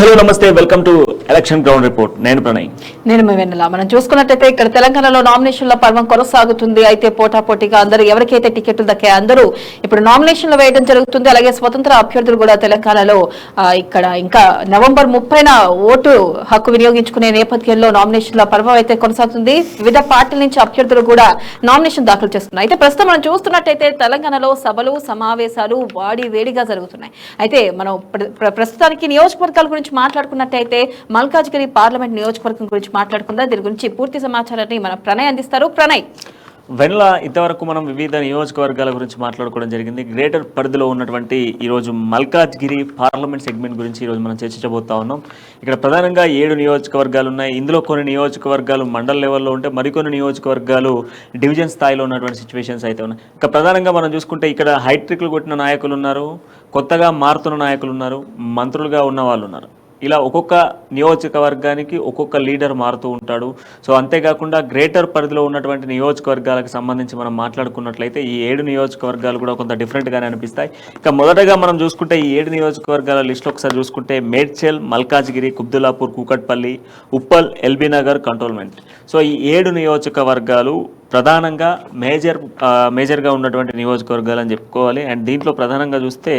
Hello నమస్తే, welcome to election ground report. నేను ప్రణయ్. నేను వెన్నెల. మనం చూసుకున్నట్టయితే ఇక్కడ తెలంగాణలో నామినేషన్ల పర్వం కొనసాగుతుంది. అయితే పోటాపోటీగా అందరూ ఎవరికైతే టికెట్లు దక్కాయో అందరూ ఇప్పుడు నామినేషన్లు వేయడం జరుగుతుంది. అలాగే స్వతంత్ర అభ్యర్థులు కూడా తెలంగాణలో ఇక్కడ ఇంకా నవంబర్ 30న ఓటు హక్కు వినియోగించుకునే నేపథ్యంలో నామినేషన్ల పర్వం అయితే కొనసాగుతుంది. వివిధ పార్టీల నుంచి అభ్యర్థులు కూడా నామినేషన్ దాఖలు చేస్తున్నారు. అయితే ప్రస్తుతం మనం చూస్తున్నట్టయితే తెలంగాణలో సభలు సమావేశాలు వాడి వేడిగా జరుగుతున్నాయి. అయితే మనం ప్రస్తుతానికి నియోజకవర్గాల గురించి మాట్లాడుకున్నట్టయితే మల్కాజ్గిరి పార్లమెంట్ నియోజకవర్గం గురించి మాట్లాడుకుందాం. దీని గురించి పూర్తి సమాచారాన్ని మన ప్రణయ్ అందిస్తారు. ప్రణయ్, వెన్నెల, ఇంతవరకు మనం వివిధ నియోజకవర్గాల గురించి మాట్లాడుకోవడం జరిగింది. గ్రేటర్ పరిధిలో ఉన్నటువంటి ఈరోజు మల్కాజ్గిరి పార్లమెంట్ సెగ్మెంట్ గురించి ఈరోజు మనం చర్చించబోతా ఉన్నాం. ఇక్కడ ప్రధానంగా 7 నియోజకవర్గాలు ఉన్నాయి. ఇందులో కొన్ని నియోజకవర్గాలు మండల లెవెల్లో ఉంటే మరికొన్ని నియోజకవర్గాలు డివిజన్ స్థాయిలో ఉన్నటువంటి సిచ్యువేషన్స్ అయితే ఉన్నాయి. ఇక ప్రధానంగా మనం చూసుకుంటే ఇక్కడ హైట్రిక్లు కొట్టిన నాయకులు ఉన్నారు, కొత్తగా మారుతున్న నాయకులు ఉన్నారు, మంత్రులుగా ఉన్న వాళ్ళు ఉన్నారు. ఇలా ఒక్కొక్క నియోజకవర్గానికి ఒక్కొక్క లీడర్ మారుతూ ఉంటాడు. సో అంతేకాకుండా గ్రేటర్ పరిధిలో ఉన్నటువంటి నియోజకవర్గాలకు సంబంధించి మనం మాట్లాడుకున్నట్లయితే ఈ 7 నియోజకవర్గాలు కూడా కొంత డిఫరెంట్గానే అనిపిస్తాయి. ఇక మొదటగా మనం చూసుకుంటే ఈ 7 నియోజకవర్గాల లిస్టులో ఒకసారి చూసుకుంటే Medchal, Malkajgiri, Qutbullapur, Kukatpally, Uppal, LB Nagar, cantonment. So ఈ 7 నియోజకవర్గాలు ప్రధానంగా మేజర్గా ఉన్నటువంటి నియోజకవర్గాలు అని చెప్పుకోవాలి. అండ్ దీంట్లో ప్రధానంగా చూస్తే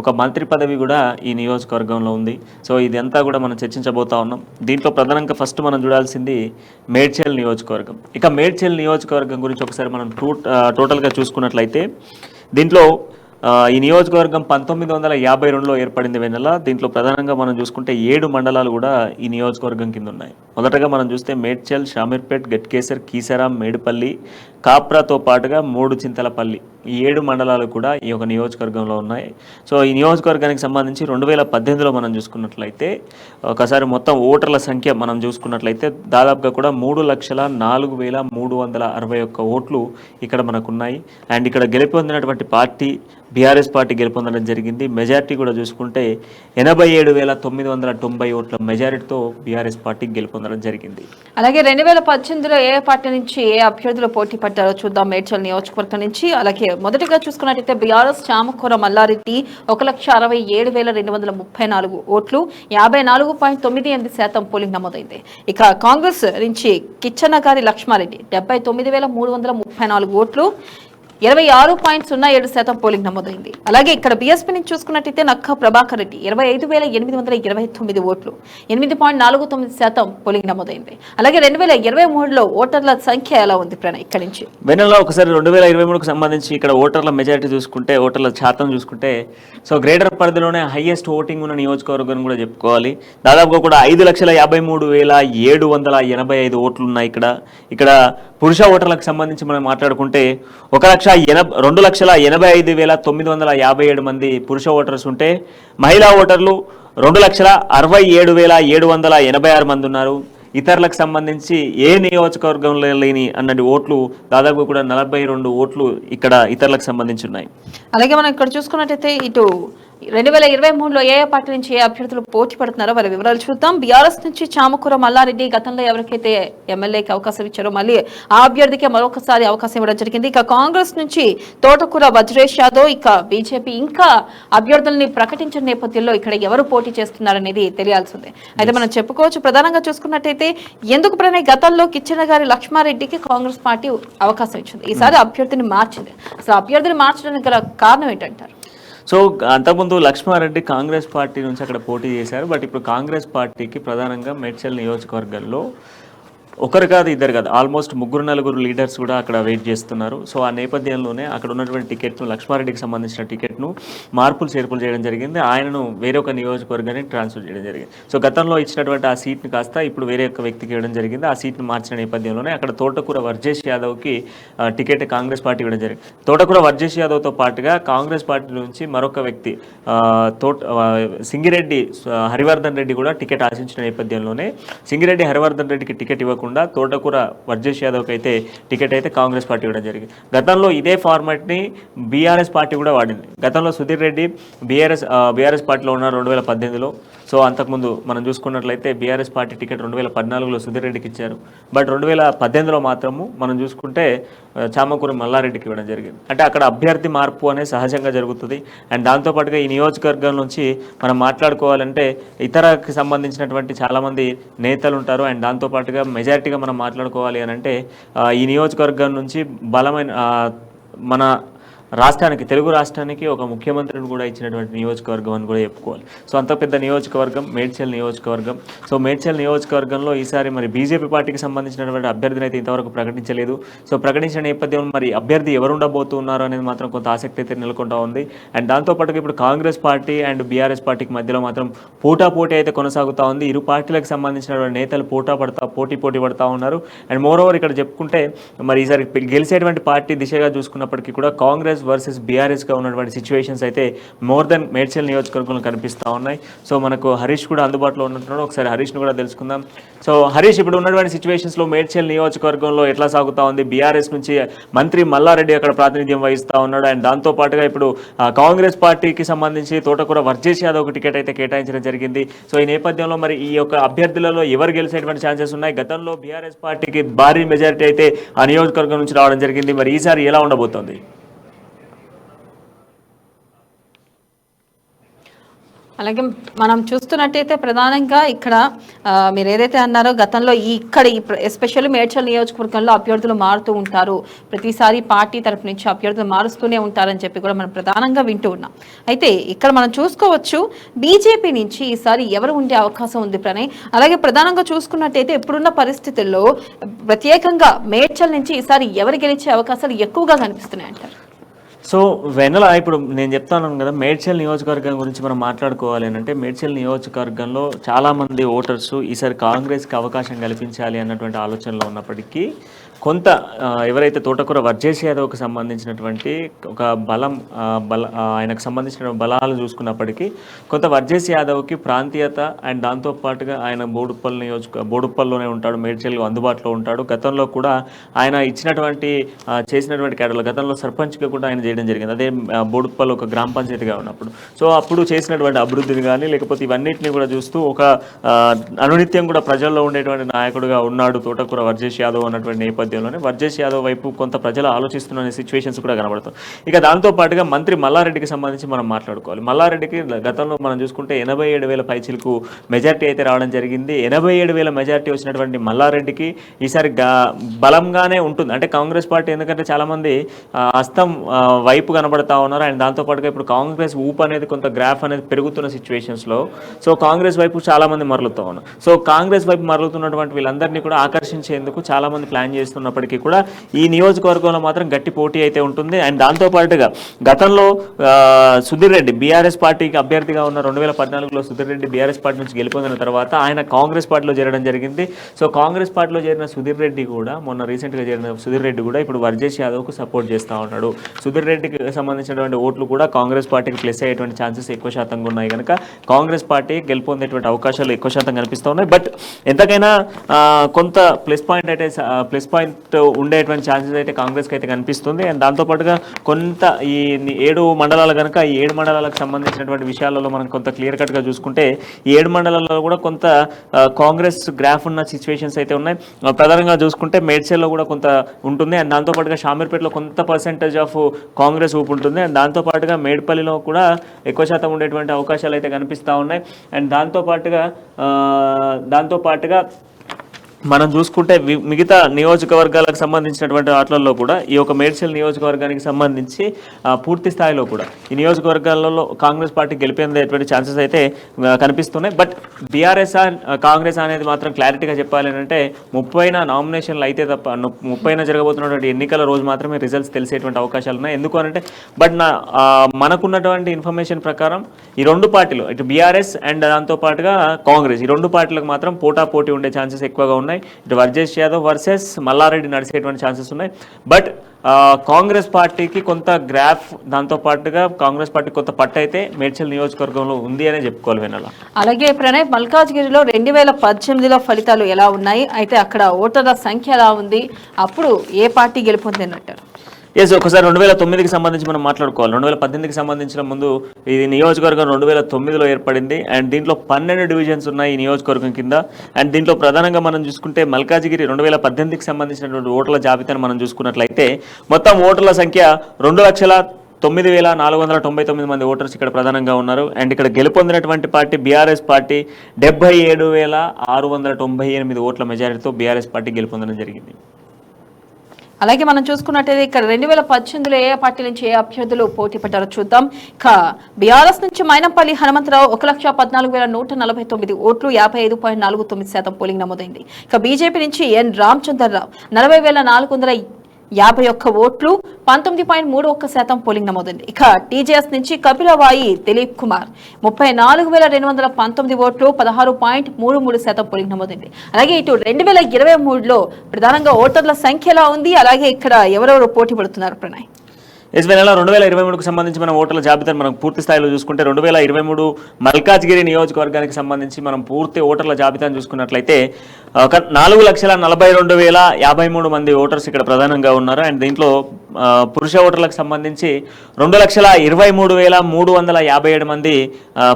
ఒక మంత్రి పదవి కూడా ఈ నియోజకవర్గంలో ఉంది. సో ఇదంతా కూడా మనం చర్చించబోతా ఉన్నాం. దీంట్లో ప్రధానంగా ఫస్ట్ మనం చూడాల్సింది మేడ్చల్ నియోజకవర్గం. ఇక మేడ్చల్ నియోజకవర్గం గురించి ఒకసారి మనం టోటల్గా చూసుకున్నట్లయితే దీంట్లో ఈ నియోజకవర్గం 1952లో ఏర్పడింది వెన్నెల. దీంట్లో ప్రధానంగా మనం చూసుకుంటే 7 మండలాలు కూడా ఈ నియోజకవర్గం కింద ఉన్నాయి. మొదటగా మనం చూస్తే మేడ్చల్, షామీర్పేట్, గట్కేసర్, కీసరాం, మేడుపల్లి, కాప్రాతో పాటుగా 3 చింతలపల్లి, ఈ 7 మండలాలు కూడా ఈ యొక్క నియోజకవర్గంలో ఉన్నాయి. సో ఈ నియోజకవర్గానికి సంబంధించి 2018లో మనం చూసుకున్నట్లయితే ఒకసారి మొత్తం ఓటర్ల సంఖ్య మనం చూసుకున్నట్లయితే దాదాపుగా కూడా 3,04,361 ఓట్లు ఇక్కడ మనకున్నాయి. అండ్ ఇక్కడ గెలుపొందినటువంటి పార్టీ బీఆర్ఎస్ పార్టీ గెలుపొందడం జరిగింది. మెజారిటీ కూడా చూసుకుంటే 87,990 ఓట్ల మెజారిటీతో బీఆర్ఎస్ పార్టీ గెలుపొందడం జరిగింది. అలాగే 2018లో ఏ పార్టీ నుంచి ఏ అభ్యర్థులు పోటీ పడ్డారో చూద్దాం. మేడ్చల్ నియోజకవర్గం నుంచి అలాగే మొదటిగా చూసుకున్నట్టయితే బీఆర్ఎస్ చామకూర మల్లారెడ్డి 1,67,234 ఓట్లు, 54.98% పోలింగ్ నమోదైంది. ఇక కాంగ్రెస్ నుంచి కిచ్చన్నగారి లక్ష్మారెడ్డి 79,334 ఓట్లు, 26.07% పోలింగ్ నమోదైంది. అలాగే ఇక్కడ బీఎస్పీ నుంచి చూసుకున్నట్టయితే నక్క ప్రభాకర్ రెడ్డి 25,829 ఓట్లు, 8.49% పోలింగ్ నమోదైంది. అలాగే 2023లో ఓటర్ల సంఖ్య ఎలా ఉంది ప్రణయ్? ఇక్కడ నుంచి వెన్నెల ఒకసారి 2023కు సంబంధించి ఇక్కడ ఓటర్ల మెజారిటీ చూసుకుంటే, ఓటర్ల శాతం చూసుకుంటే, సో గ్రేటర్ పరిధిలోనే హైయెస్ట్ ఓటింగ్ ఉన్న నియోజకవర్గం కూడా చెప్పుకోవాలి. దాదాపుగా కూడా 5,53,785 ఓట్లు ఉన్నాయి. ఇక్కడ పురుష ఓటర్లకు సంబంధించి మనం మాట్లాడుకుంటే 2,85,957 మంది పురుష ఓటర్స్ ఉంటే మహిళా ఓటర్లు 2,67,786 మంది ఉన్నారు. ఇతరులకు సంబంధించి ఏ నియోజకవర్గంలో లేని అన్నది ఓట్లు దాదాపు కూడా 42 ఓట్లు ఇక్కడ ఇతరులకు సంబంధించి ఉన్నాయి. అలాగే మనం ఇక్కడ చూసుకున్నట్టయితే ఇటు 2023లో ఏ పార్టీ నుంచి ఏ అభ్యర్థులు పోటీ పడుతున్నారో వారి వివరాలు చూద్దాం. బీఆర్ఎస్ నుంచి చామకూర మల్లారెడ్డి గతంలో ఎవరికైతే ఎమ్మెల్యేకి అవకాశం ఇచ్చారో మళ్ళీ ఆ అభ్యర్థికే మరొకసారి అవకాశం ఇవ్వడం జరిగింది. ఇక కాంగ్రెస్ నుంచి తోటకూర వజ్రేష్ యాదవ్, ఇక బీజేపీ ఇంకా అభ్యర్థుల్ని ప్రకటించిన నేపథ్యంలో ఇక్కడ ఎవరు పోటీ చేస్తున్నారనేది తెలియాల్సిందే. అయితే మనం చెప్పుకోవచ్చు, ప్రధానంగా చూసుకున్నట్టయితే ఎందుకు ప్రణయ్ గతంలో కిచ్చన్నగారి లక్ష్మారెడ్డికి కాంగ్రెస్ పార్టీ అవకాశం ఇచ్చింది, ఈసారి అభ్యర్థిని మార్చింది. అసలు అభ్యర్థిని మార్చడానికి గల కారణం ఏంటంటారు? సో అంతకుముందు లక్ష్మారెడ్డి కాంగ్రెస్ పార్టీ నుంచి అక్కడ పోటీ చేశారు. బట్ ఇప్పుడు కాంగ్రెస్ పార్టీకి ప్రధానంగా మేడ్చల్ నియోజకవర్గంలో ఒకరు కాదు, ఇద్దరు కాదు, ఆల్మోస్ట్ 3-4 లీడర్స్ కూడా అక్కడ వెయిట్ చేస్తున్నారు. సో ఆ నేపథ్యంలోనే అక్కడ ఉన్నటువంటి టికెట్ను, లక్ష్మారెడ్డికి సంబంధించిన టికెట్ను మార్పులు చేర్పులు చేయడం జరిగింది. ఆయనను వేరొక నియోజకవర్గానికి ట్రాన్స్ఫర్ చేయడం జరిగింది. సో గతంలో ఇచ్చినటువంటి ఆ సీట్ని కాస్త ఇప్పుడు వేరే ఒక వ్యక్తికి ఇవ్వడం జరిగింది. ఆ సీట్ను మార్చిన నేపథ్యంలోనే అక్కడ తోటకూర వర్జేష్ యాదవ్కి టికెట్ కాంగ్రెస్ పార్టీ ఇవ్వడం జరిగింది. తోటకూర వర్జేష్ యాదవ్తో పాటుగా కాంగ్రెస్ పార్టీ నుంచి మరొక వ్యక్తి సింగిరెడ్డి హరివర్ధన్ రెడ్డి కూడా టికెట్ ఆశించిన నేపథ్యంలోనే సింగిరెడ్డి హరివర్ధన్ రెడ్డికి టికెట్ ఇవ్వకుండా లేకుండా తోటకూర వర్జేష్ యాదవ్కి అయితే టికెట్ అయితే కాంగ్రెస్ పార్టీ ఇవ్వడం జరిగింది. గతంలో ఇదే ఫార్మాట్ని బీఆర్ఎస్ పార్టీ కూడా వాడింది. గతంలో సుధీర్ రెడ్డి బీఆర్ఎస్ పార్టీలో ఉన్నారు 2018లో. సో అంతకుముందు మనం చూసుకున్నట్లయితే బీఆర్ఎస్ పార్టీ టికెట్ 2014లో సుధీర్ రెడ్డికి ఇచ్చారు. బట్ 2018లో మాత్రము మనం చూసుకుంటే చామకూర మల్లారెడ్డికి ఇవ్వడం జరిగింది. అంటే అక్కడ అభ్యర్థి మార్పు అనేది సహజంగా జరుగుతుంది. అండ్ దాంతోపాటుగా ఈ నియోజకవర్గం నుంచి మనం మాట్లాడుకోవాలంటే ఇతరకి సంబంధించినటువంటి చాలామంది నేతలు ఉంటారు. అండ్ దాంతోపాటుగా మెజారిటీగా మనం మాట్లాడుకోవాలి అని అంటే ఈ నియోజకవర్గం నుంచి బలమైన మన రాష్ట్రానికి, తెలుగు రాష్ట్రానికి ఒక ముఖ్యమంత్రిని కూడా ఇచ్చినటువంటి నియోజకవర్గం అని కూడా చెప్పుకోవాలి. సో అంత పెద్ద నియోజకవర్గం మేడ్చల్ నియోజకవర్గం. సో మేడ్చల్ నియోజకవర్గంలో ఈసారి మరి బీజేపీ పార్టీకి సంబంధించినటువంటి అభ్యర్థిని అయితే ఇంతవరకు ప్రకటించలేదు. సో ప్రకటించిన నేపథ్యంలో మరి అభ్యర్థి ఎవరు ఉండబోతున్నారు అనేది మాత్రం కొంత ఆసక్తి అయితే నెలకొంటా ఉంది. అండ్ దాంతోపాటుగా ఇప్పుడు కాంగ్రెస్ పార్టీ అండ్ బీఆర్ఎస్ పార్టీకి మధ్యలో మాత్రం పోటీ అయితే కొనసాగుతూ ఉంది. ఇరు పార్టీలకు సంబంధించినటువంటి నేతలు పోటీ పడతా ఉన్నారు. అండ్ మోరోవర్ ఇక్కడ చెప్పుకుంటే మరి ఈసారి గెలిచేటువంటి పార్టీ దిశగా చూసుకున్నప్పటికీ కూడా కాంగ్రెస్ వర్సెస్ బీఆర్ఎస్గా ఉన్నటువంటి సిచ్యువేషన్స్ అయితే మోర్ దెన్ మేడ్చల్ నియోజకవర్గంలో కనిపిస్తూ ఉన్నాయి. సో మనకు హరీష్ కూడా అందుబాటులో ఉన్నట్టున్నాడు. ఒకసారి హరీష్ను కూడా తెలుసుకుందాం. సో హరీష్, ఇప్పుడు ఉన్నటువంటి సిచ్యువేషన్స్లో మేడ్చల్ నియోజకవర్గంలో ఎట్లా సాగుతూ ఉంది? బీఆర్ఎస్ నుంచి మంత్రి మల్లారెడ్డి అక్కడ ప్రాతినిధ్యం వహిస్తూ ఉన్నాడు. అండ్ దాంతోపాటుగా ఇప్పుడు కాంగ్రెస్ పార్టీకి సంబంధించి తోటకూర వర్జేష్ యాదవ్ టికెట్ అయితే కేటాయించడం జరిగింది. సో ఈ నేపథ్యంలో మరి ఈ యొక్క అభ్యర్థులలో ఎవరు గెలిచేటువంటి ఛాన్సెస్ ఉన్నాయి? గతంలో బీఆర్ఎస్ పార్టీకి భారీ మెజారిటీ అయితే ఆ నియోజకవర్గం నుంచి రావడం జరిగింది. మరి ఈసారి ఎలా ఉండబోతోంది? అలాగే మనం చూస్తున్నట్టయితే ప్రధానంగా ఇక్కడ మీరు ఏదైతే అన్నారో గతంలో ఎస్పెషల్లీ మేడ్చల్ నియోజకవర్గంలో అభ్యర్థులు మారుతూ ఉంటారు, ప్రతిసారి పార్టీ తరఫు నుంచి అభ్యర్థులు మారుస్తూనే ఉంటారని చెప్పి కూడా మనం ప్రధానంగా వింటూ ఉన్నాం. అయితే ఇక్కడ మనం చూసుకోవచ్చు బీజేపీ నుంచి ఈసారి ఎవరు ఉండే అవకాశం ఉంది ప్రణయ్. అలాగే ప్రధానంగా చూసుకున్నట్టయితే ఇప్పుడున్న పరిస్థితుల్లో ప్రత్యేకంగా మేడ్చల్ నుంచి ఈసారి ఎవరు గెలిచే అవకాశాలు ఎక్కువగా కనిపిస్తున్నాయి అంటారు? సో వెన్నెల, ఇప్పుడు నేను చెప్తాను కదా, మేడ్చల్ నియోజకవర్గం గురించి మనం మాట్లాడుకోవాలి అంటే మేడ్చల్ నియోజకవర్గంలో చాలామంది ఓటర్స్ ఈసారి కాంగ్రెస్కి అవకాశం కల్పించాలి అన్నటువంటి ఆలోచనలో ఉన్నప్పటికీ కొంత ఎవరైతే తోటకూర వర్జేష్ యాదవ్కి సంబంధించినటువంటి ఒక ఆయనకు సంబంధించిన బలాలు చూసుకున్నప్పటికీ కొంత వర్జేష్ యాదవ్కి ప్రాంతీయత అండ్ దాంతోపాటుగా ఆయన బోడుప్పల్లోనే ఉంటాడు, మేడ్చల్లో అందుబాటులో ఉంటాడు. గతంలో కూడా ఆయన చేసినటువంటి కేడర్లు గతంలో సర్పంచ్గా కూడా ఆయన చేయడం జరిగింది. అదే బోడుప్పల్ ఒక గ్రామ పంచాయతీగా ఉన్నప్పుడు. సో అప్పుడు చేసినటువంటి అభివృద్ధిని కానీ లేకపోతే ఇవన్నిటిని కూడా చూస్తూ ఒక అనునిత్యం కూడా ప్రజల్లో ఉండేటువంటి నాయకుడిగా ఉన్నాడు తోటకూర వర్జేష్ యాదవ్ అన్నటువంటి నేపథ్యంలోనే వర్జేష్ యాదవ్ వైపు కొంత ప్రజలు ఆలోచిస్తున్న సిచ్యువేషన్స్ కూడా కనబడుతుంది. ఇక దాంతోపాటుగా మంత్రి మల్లారెడ్డికి సంబంధించి మనం మాట్లాడుకోవాలి. మల్లారెడ్డికి గతంలో మనం చూసుకుంటే 87,000 పైచిలకు మెజార్టీ అయితే రావడం జరిగింది. 87,000 మెజార్టీ వచ్చినటువంటి మల్లారెడ్డికి ఈసారి బలంగానే ఉంటుంది. అంటే కాంగ్రెస్ పార్టీ ఎందుకంటే చాలామంది హస్తం వైపు కనబడతా ఉన్నారు. అండ్ దాంతోపాటుగా ఇప్పుడు కాంగ్రెస్ ఊపు అనేది కొంత గ్రాఫ్ అనేది పెరుగుతున్న సిచ్యువేషన్స్లో సో కాంగ్రెస్ వైపు చాలామంది మరలుతూ ఉన్నారు. సో కాంగ్రెస్ వైపు మరలుతున్నటువంటి వీళ్ళందరినీ కూడా ఆకర్షించేందుకు చాలామంది ప్లాన్ చేస్తున్నప్పటికీ కూడా ఈ నియోజకవర్గంలో మాత్రం గట్టి పోటీ అయితే ఉంటుంది. అండ్ దాంతోపాటుగా గతంలో సుధీర్ రెడ్డి బీఆర్ఎస్ పార్టీకి అభ్యర్థిగా ఉన్న 2014లో సుధీర్ రెడ్డి బీఆర్ఎస్ పార్టీ నుంచి గెలుపొందిన తర్వాత ఆయన కాంగ్రెస్ పార్టీలో చేరడం జరిగింది. సో కాంగ్రెస్ పార్టీలో చేరిన సుధీర్ రెడ్డి కూడా రీసెంట్గా చేరిన సుధీర్ రెడ్డి కూడా ఇప్పుడు వర్జేష్ యాదవ్కు సపోర్ట్ చేస్తూ ఉన్నాడు. సుధీర్ రెడ్డికి సంబంధించినటువంటి ఓట్లు కూడా కాంగ్రెస్ పార్టీకి ప్లస్ అయ్యేటువంటి ఛాన్సెస్ ఎక్కువ శాతంగా ఉన్నాయి కనుక కాంగ్రెస్ పార్టీ గెలుపొందేటువంటి అవకాశాలు ఎక్కువ శాతం కనిపిస్తూ ఉన్నాయి. బట్ ఎంతకైనా కొంత ప్లస్ పాయింట్ ఉండేటువంటి ఛాన్సెస్ అయితే కాంగ్రెస్కి అయితే కనిపిస్తుంది. అండ్ దాంతోపాటుగా కొంత ఈ 7 మండలాలు కనుక ఈ 7 మండలాలకు సంబంధించినటువంటి విషయాలలో మనం కొంత క్లియర్ కట్గా చూసుకుంటే ఈ 7 మండలాల్లో కూడా కొంత కాంగ్రెస్ గ్రాఫ్ ఉన్న సిచ్యువేషన్స్ అయితే ఉన్నాయి. ప్రధానంగా చూసుకుంటే మేడ్చల్లో కూడా కొంత ఉంటుంది. అండ్ దాంతోపాటుగా షామీర్పేటలో కొంత పర్సెంటేజ్ ఆఫ్ కాంగ్రెస్ ఊపు ఉంటుంది. అండ్ దాంతోపాటుగా మేడ్పల్లిలో కూడా ఎక్కువ శాతం ఉండేటువంటి అవకాశాలు అయితే కనిపిస్తూ ఉన్నాయి. అండ్ దాంతోపాటుగా మనం చూసుకుంటే మిగతా నియోజకవర్గాలకు సంబంధించినటువంటి వాటిల్లో కూడా ఈ యొక్క మేడ్చల్ నియోజకవర్గానికి సంబంధించి పూర్తి స్థాయిలో కూడా ఈ నియోజకవర్గాలలో కాంగ్రెస్ పార్టీ గెలిపేటువంటి ఛాన్సెస్ అయితే కనిపిస్తున్నాయి. బట్ బీఆర్ఎస్ కాంగ్రెస్ అనేది మాత్రం క్లారిటీగా చెప్పాలి అంటే 30న నామినేషన్లు అయితే తప్ప 30న జరగబోతున్నటువంటి ఎన్నికల రోజు మాత్రమే రిజల్ట్స్ తెలిసేటువంటి అవకాశాలు ఉన్నాయి. ఎందుకు అంటే బట్ మనకున్నటువంటి ఇన్ఫర్మేషన్ ప్రకారం ఈ 2 పార్టీలు ఇటు బీఆర్ఎస్ అండ్ దాంతోపాటుగా కాంగ్రెస్ ఈ 2 పార్టీలకు మాత్రం పోటీ ఉండే ఛాన్సెస్ ఎక్కువగా ఉన్నాయి. ఉన్నాయి. ఇటు వర్జేష్ యాదవ్ వర్సెస్ మల్లారెడ్డి నడిచేటువంటి ఛాన్సెస్ ఉన్నాయి. బట్ కాంగ్రెస్ పార్టీకి కొంత గ్రాఫ్, దాంతోపాటుగా కాంగ్రెస్ పార్టీ కొంత పట్టు అయితే మేడ్చల్ నియోజకవర్గంలో ఉంది అనే చెప్పుకోవాలి వినాల. అలాగే ప్రణయ్, మల్కాజ్గిరిలో 2018లో ఫలితాలు ఎలా ఉన్నాయి, అయితే అక్కడ ఓటర్ల సంఖ్య ఎలా ఉంది, అప్పుడు ఏ పార్టీ గెలుపొందినట్టు? ఎస్, ఒకసారి 2009కి సంబంధించి మనం మాట్లాడుకోవాలి. 2018కి సంబంధించిన ముందు ఇది నియోజకవర్గం 2009లో ఏర్పడింది. అండ్ దీంట్లో 12 డివిజన్స్ ఉన్నాయి ఈ నియోజకవర్గం కింద. అండ్ దీంట్లో ప్రధానంగా మనం చూసుకుంటే మల్కాజ్గిరి 2018కి సంబంధించినటువంటి ఓటర్ల జాబితాను మనం చూసుకున్నట్లయితే మొత్తం ఓటర్ల సంఖ్య 2,09,499 మంది ఓటర్స్ ఇక్కడ ప్రధానంగా ఉన్నారు. అండ్ ఇక్కడ గెలుపొందినటువంటి పార్టీ బీఆర్ఎస్ పార్టీ 77,698 ఓట్ల మెజారిటీతో బీఆర్ఎస్ పార్టీ గెలుపొందడం జరిగింది. అలాగే మనం చూసుకున్నట్టయితే ఇక్కడ 2018లో ఏ పార్టీ నుంచి ఏ అభ్యర్థులు పోటీ పడ్డారో చూద్దాం. ఇక బీఆర్ఎస్ నుంచి మైనంపల్లి హనుమంతరావు 1,14,149 ఓట్లు, 55.49% పోలింగ్ నమోదైంది. ఇక బీజేపీ నుంచి ఎన్ రామచంద్రరావు 40,451 ఓట్లు, 19.31% పోలింగ్ నమోదైంది. ఇక టీజేఎస్ నుంచి కపిలవాయి దిలీప్ కుమార్ 34,219 ఓట్లు, 16.33% పోలింగ్ నమోదైంది. అలాగే ఇటు 2023లో ప్రధానంగా ఓటర్ల సంఖ్య ఎలా ఉంది, అలాగే ఇక్కడ ఎవరెవరు పోటీ పడుతున్నారు ప్రణయ్? ఎస్వెనెల 2023కు సంబంధించి మనం ఓటర్ల జాబితాను మనం పూర్తి స్థాయిలో చూసుకుంటే 2023 మల్కాజ్గిరి నియోజకవర్గానికి సంబంధించి మనం పూర్తి ఓటర్ల జాబితాను చూసుకున్నట్లయితే 4,42,053 మంది ఓటర్స్ ఇక్కడ ప్రధానంగా ఉన్నారు. అండ్ దీంట్లో పురుష ఓటర్లకు సంబంధించి 2,23,357 మంది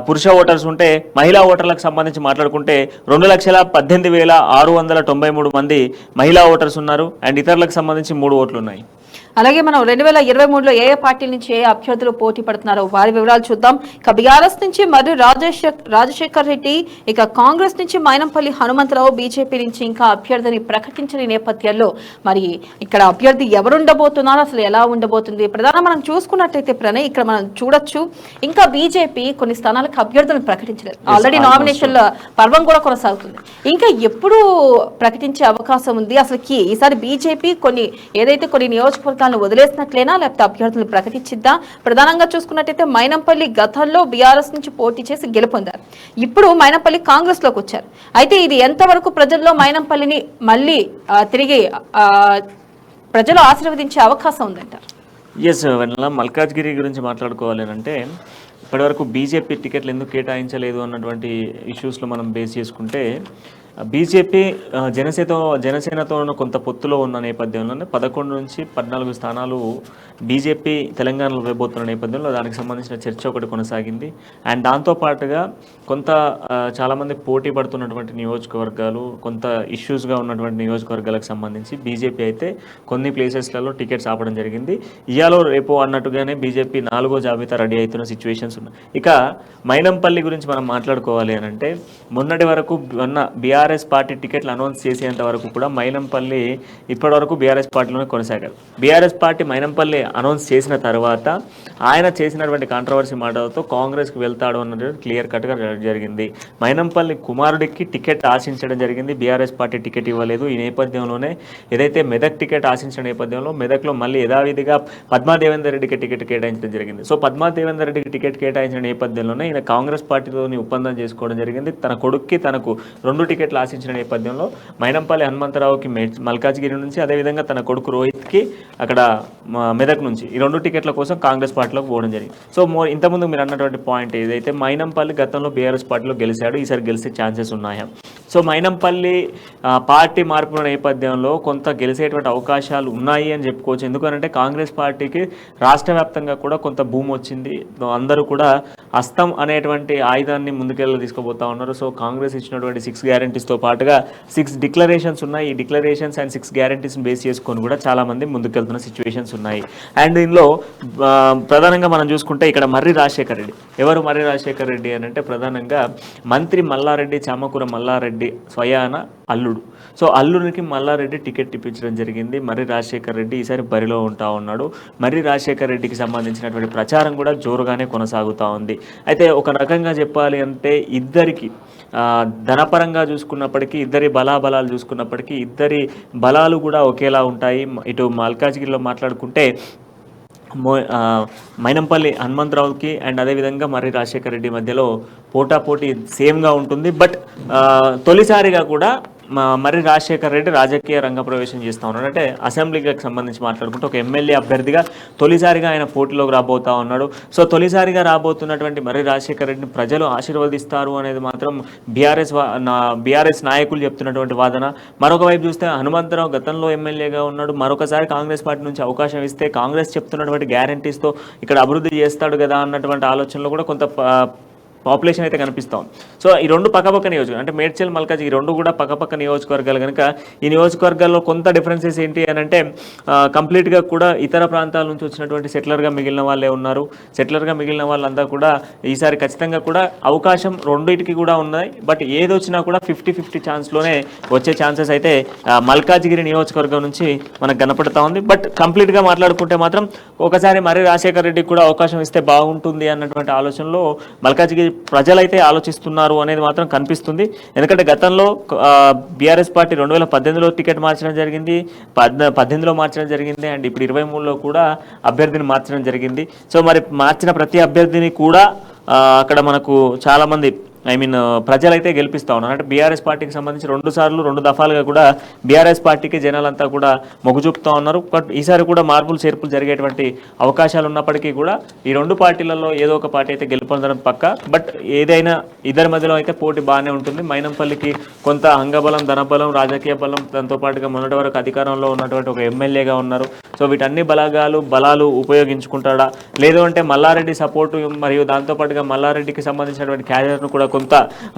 పురుష ఓటర్స్ ఉంటే, మహిళా ఓటర్లకు సంబంధించి మాట్లాడుకుంటే 2,18,693 మంది మహిళా ఓటర్స్ ఉన్నారు. అండ్ ఇతరులకు సంబంధించి 3 ఓట్లు ఉన్నాయి. అలాగే మనం 2023లో ఏ పార్టీల నుంచి ఏ అభ్యర్థులు పోటీ పడుతున్నారో వారి వివరాలు చూద్దాం. ఇక బీఆర్ఎస్ నుంచి మరి రాజశేఖర్ రెడ్డి, ఇక కాంగ్రెస్ నుంచి మైనంపల్లి హనుమంతరావు, బీజేపీ నుంచి ఇంకా అభ్యర్థిని ప్రకటించిన నేపథ్యంలో మరి ఇక్కడ అభ్యర్థి ఎవరు ఉండబోతున్నారు, అసలు ఎలా ఉండబోతుంది ప్రధానంగా మనం చూసుకున్నట్టయితే ప్రణయ్, ఇక్కడ మనం చూడొచ్చు ఇంకా బీజేపీ కొన్ని స్థానాలకు అభ్యర్థులను ప్రకటించలేదు. ఆల్రెడీ నామినేషన్ల పర్వం కూడా కొనసాగుతుంది. ఇంకా ఎప్పుడు ప్రకటించే అవకాశం ఉంది? అసలుకి ఈసారి బీజేపీ కొన్ని నియోజకవర్గాలను వదిలేసినట్లేనా, లేకపోతే అభ్యర్థులు ప్రకటించిద్దా? ప్రధానంగా చూసుకున్నట్టయితే మైనంపల్లి గతంలో బీఆర్ఎస్ నుంచి పోటీ చేసి గెలుపొందారు. ఇప్పుడు మైనంపల్లి కాంగ్రెస్ లోకి వచ్చారు. అయితే ఇది ఎంతవరకు ప్రజల్లో మైనంపల్లిని మళ్ళీ తిరిగి ప్రజలు ఆశీర్వదించే అవకాశం ఉందంటారు? ఎస్, మల్కాజ్గిరి గురించి మాట్లాడుకోవాలి అంటే ఇప్పటివరకు బీజేపీ టికెట్లు ఎందుకు కేటాయించలేదు అన్నటువంటి ఇష్యూస్లో మనం బేస్ చేసుకుంటే, బీజేపీ జనసేనతో కొంత పొత్తులో ఉన్న నేపథ్యంలోనే 11 నుంచి 14 స్థానాలు బీజేపీ తెలంగాణలో ఇవ్వబోతున్న నేపథ్యంలో దానికి సంబంధించిన చర్చ ఒకటి కొనసాగింది. అండ్ దాంతోపాటుగా కొంత చాలామంది పోటీ పడుతున్నటువంటి నియోజకవర్గాలు, కొంత ఇష్యూస్గా ఉన్నటువంటి నియోజకవర్గాలకు సంబంధించి బీజేపీ అయితే కొన్ని ప్లేసెస్లలో టికెట్స్ ఆపడం జరిగింది. ఇయాలో రేపో అన్నట్టుగానే బీజేపీ 4వ జాబితా రెడీ అవుతున్న సిచ్యువేషన్స్ ఉన్నాయి. ఇక మైనంపల్లి గురించి మనం మాట్లాడుకోవాలి అని అంటే, మొన్నటి వరకు బీఆర్ఎస్ పార్టీ టికెట్లు అనౌన్స్ చేసేంత వరకు కూడా మైనంపల్లి ఇప్పటివరకు బీఆర్ఎస్ పార్టీలోనే కొనసాగారు. బీఆర్ఎస్ పార్టీ మైనంపల్లి అనౌన్స్ చేసిన తర్వాత ఆయన చేసినటువంటి కాంట్రవర్సీ మాటలతో కాంగ్రెస్కి వెళ్తాడు అన్నది క్లియర్ కట్గా జరిగింది. మైనంపల్లి కుమారుడికి టికెట్ ఆశించడం జరిగింది, బీఆర్ఎస్ పార్టీ టికెట్ ఇవ్వలేదు. ఈ నేపథ్యంలోనే ఏదైతే మెదక్ టికెట్ ఆశించిన నేపథ్యంలో మెదక్లో మళ్ళీ యథావిధిగా పద్మాదేవేందర్ రెడ్డికి టికెట్ కేటాయించడం జరిగింది. సో పద్మాదేవేందర్ రెడ్డికి టికెట్ కేటాయించిన నేపథ్యంలోనే ఈయన కాంగ్రెస్ పార్టీతోని ఒప్పందం చేసుకోవడం జరిగింది. తన కొడుక్కి తనకు 2 టికెట్లు ఆశించిన నేపథ్యంలో మైనంపల్లి హనుమంతరావుకి మల్కాజ్గిరి నుంచి, అదేవిధంగా తన కొడుకు రోహిత్కి అక్కడ మెదక్ నుంచి ఈ 2 టికెట్ల కోసం కాంగ్రెస్ పార్టీలోకి పోవడం జరిగింది. సో ఇంతకుముందు మీరు అన్నటువంటి పాయింట్ ఏదైతే మైనంపల్లి గతంలో బీఆర్ఎస్ పార్టీలో గెలిచాడు, ఈసారి గెలిచే ఛాన్సెస్ ఉన్నాయా? సో మైనంపల్లి పార్టీ మార్పుల నేపథ్యంలో కొంత గెలిచేటువంటి అవకాశాలు ఉన్నాయి అని చెప్పుకోవచ్చు. ఎందుకంటే కాంగ్రెస్ పార్టీకి రాష్ట్ర వ్యాప్తంగా కూడా కొంత భూమి వచ్చింది. అందరూ కూడా హస్తం అనేటువంటి ఆయుధాన్ని ముందుకెళ్ళి తీసుకుపోతా ఉన్నారు. సో కాంగ్రెస్ ఇచ్చినటువంటి 6 గ్యారంటీస్తో పాటుగా 6 డిక్లరేషన్స్ ఉన్నాయి. ఈ డిక్లరేషన్స్ అండ్ 6 గ్యారంటీస్ని బేస్ చేసుకొని కూడా చాలామంది ముందుకెళ్తున్న సిచ్యువేషన్స్ ఉన్నాయి. అండ్ దీనిలో ప్రధానంగా మనం చూసుకుంటే ఇక్కడ మర్రి రాజశేఖర్ రెడ్డి. ఎవరు మర్రి రాజశేఖర్ రెడ్డి అని అంటే ప్రధానంగా మంత్రి మల్లారెడ్డి, చామకూర మల్లారెడ్డి స్వయాన అల్లుడు. సో అల్లుడికి మల్లారెడ్డి టికెట్ ఇప్పించడం జరిగింది. మర్రి రాజశేఖర్ రెడ్డి ఈసారి బరిలో ఉంటా ఉన్నాడు. మర్రి రాజశేఖర్ రెడ్డికి సంబంధించినటువంటి ప్రచారం కూడా జోరుగానే కొనసాగుతూ ఉంది. అయితే ఒక రకంగా చెప్పాలి అంటే ఇద్దరికి ధనపరంగా చూసుకున్నప్పటికీ, ఇద్దరి బలాబలాలు చూసుకున్నప్పటికీ ఇద్దరి బలాలు కూడా ఒకేలా ఉంటాయి. ఇటు మల్కాజ్గిరిలో మాట్లాడుకుంటే మైనంపల్లి హనుమంతరావుకి అండ్ అదేవిధంగా మర్రి రాజశేఖర్ రెడ్డి మధ్యలో పోటాపోటీ సేమ్గా ఉంటుంది. బట్ తొలిసారిగా కూడా మర్రి రాజశేఖర్ రెడ్డి రాజకీయ రంగ ప్రవేశం చేస్తూ ఉన్నాడు. అంటే అసెంబ్లీకి సంబంధించి మాట్లాడుకుంటే ఒక ఎమ్మెల్యే అభ్యర్థిగా తొలిసారిగా ఆయన పోటీలోకి రాబోతా ఉన్నాడు. సో తొలిసారిగా రాబోతున్నటువంటి మర్రి రాజశేఖర్ రెడ్డిని ప్రజలు ఆశీర్వదిస్తారు అనేది మాత్రం బీఆర్ఎస్ నాయకులు చెప్తున్నటువంటి వాదన. మరొక వైపు చూస్తే హనుమంతరావు గతంలో ఎమ్మెల్యేగా ఉన్నాడు. మరొకసారి కాంగ్రెస్ పార్టీ నుంచి అవకాశం ఇస్తే కాంగ్రెస్ చెప్తున్నటువంటి గ్యారంటీస్తో ఇక్కడ అభివృద్ధి చేస్తాడు కదా అన్నటువంటి ఆలోచనలో కూడా కొంత పాపులేషన్ అయితే కనిపిస్తాం. సో ఈ రెండు పక్కపక్క నియోజకవర్గం అంటే మేడ్చల్ మల్కాజ్ ఈ రెండు కూడా పక్కపక్క నియోజకవర్గాలు కనుక ఈ నియోజకవర్గాల్లో కొంత డిఫరెన్సెస్ ఏంటి అని అంటే కంప్లీట్గా కూడా ఇతర ప్రాంతాల నుంచి వచ్చినటువంటి సెటిలర్గా మిగిలిన వాళ్ళే ఉన్నారు. సెటిలర్గా మిగిలిన వాళ్ళంతా కూడా ఈసారి ఖచ్చితంగా కూడా అవకాశం రెండింటికి కూడా ఉన్నాయి. బట్ ఏది వచ్చినా కూడా 50-50 ఛాన్స్లోనే వచ్చే ఛాన్సెస్ అయితే మల్కాజ్గిరి నియోజకవర్గం నుంచి మనకు కనపడతా ఉంది. బట్ కంప్లీట్గా మాట్లాడుకుంటే మాత్రం ఒకసారి మర్రి రాజశేఖర్ రెడ్డికి కూడా అవకాశం ఇస్తే బాగుంటుంది అన్నటువంటి ఆలోచనలో మల్కాజ్గిరి ప్రజలైతే ఆలోచిస్తున్నారు అనేది మాత్రం కనిపిస్తుంది. ఎందుకంటే గతంలో బీఆర్ఎస్ పార్టీ 2018లో టికెట్ మార్చడం జరిగింది, 18లో మార్చడం జరిగింది, అండ్ ఇప్పుడు 23లో కూడా అభ్యర్థిని మార్చడం జరిగింది. సో మరి మార్చిన ప్రతి అభ్యర్థిని కూడా అక్కడ మనకు చాలామంది ప్రజలైతే గెలిపిస్తూ ఉన్నారు. అంటే బీఆర్ఎస్ పార్టీకి సంబంధించి 2 దఫాలుగా కూడా బీఆర్ఎస్ పార్టీకి జనాలంతా కూడా మొగ్గు చూపుతూ ఉన్నారు. బట్ ఈసారి కూడా మార్పులు చేర్పులు జరిగేటువంటి అవకాశాలు ఉన్నప్పటికీ కూడా ఈ 2 పార్టీలలో ఏదో ఒక పార్టీ అయితే గెలుపొందడం పక్క. బట్ ఏదైనా ఇద్దరి మధ్యలో అయితే పోటీ బాగానే ఉంటుంది. మైనంపల్లికి కొంత అంగబలం, ధనబలం, రాజకీయ బలం, దాంతోపాటుగా మొన్నటి వరకు అధికారంలో ఉన్నటువంటి ఒక ఎమ్మెల్యేగా ఉన్నారు. సో వీటన్ని బలాలు ఉపయోగించుకుంటాడా, లేదు అంటే మల్లారెడ్డి సపోర్టు మరియు దాంతోపాటుగా మల్లారెడ్డికి సంబంధించినటువంటి క్యాడర్ను కూడా కొంత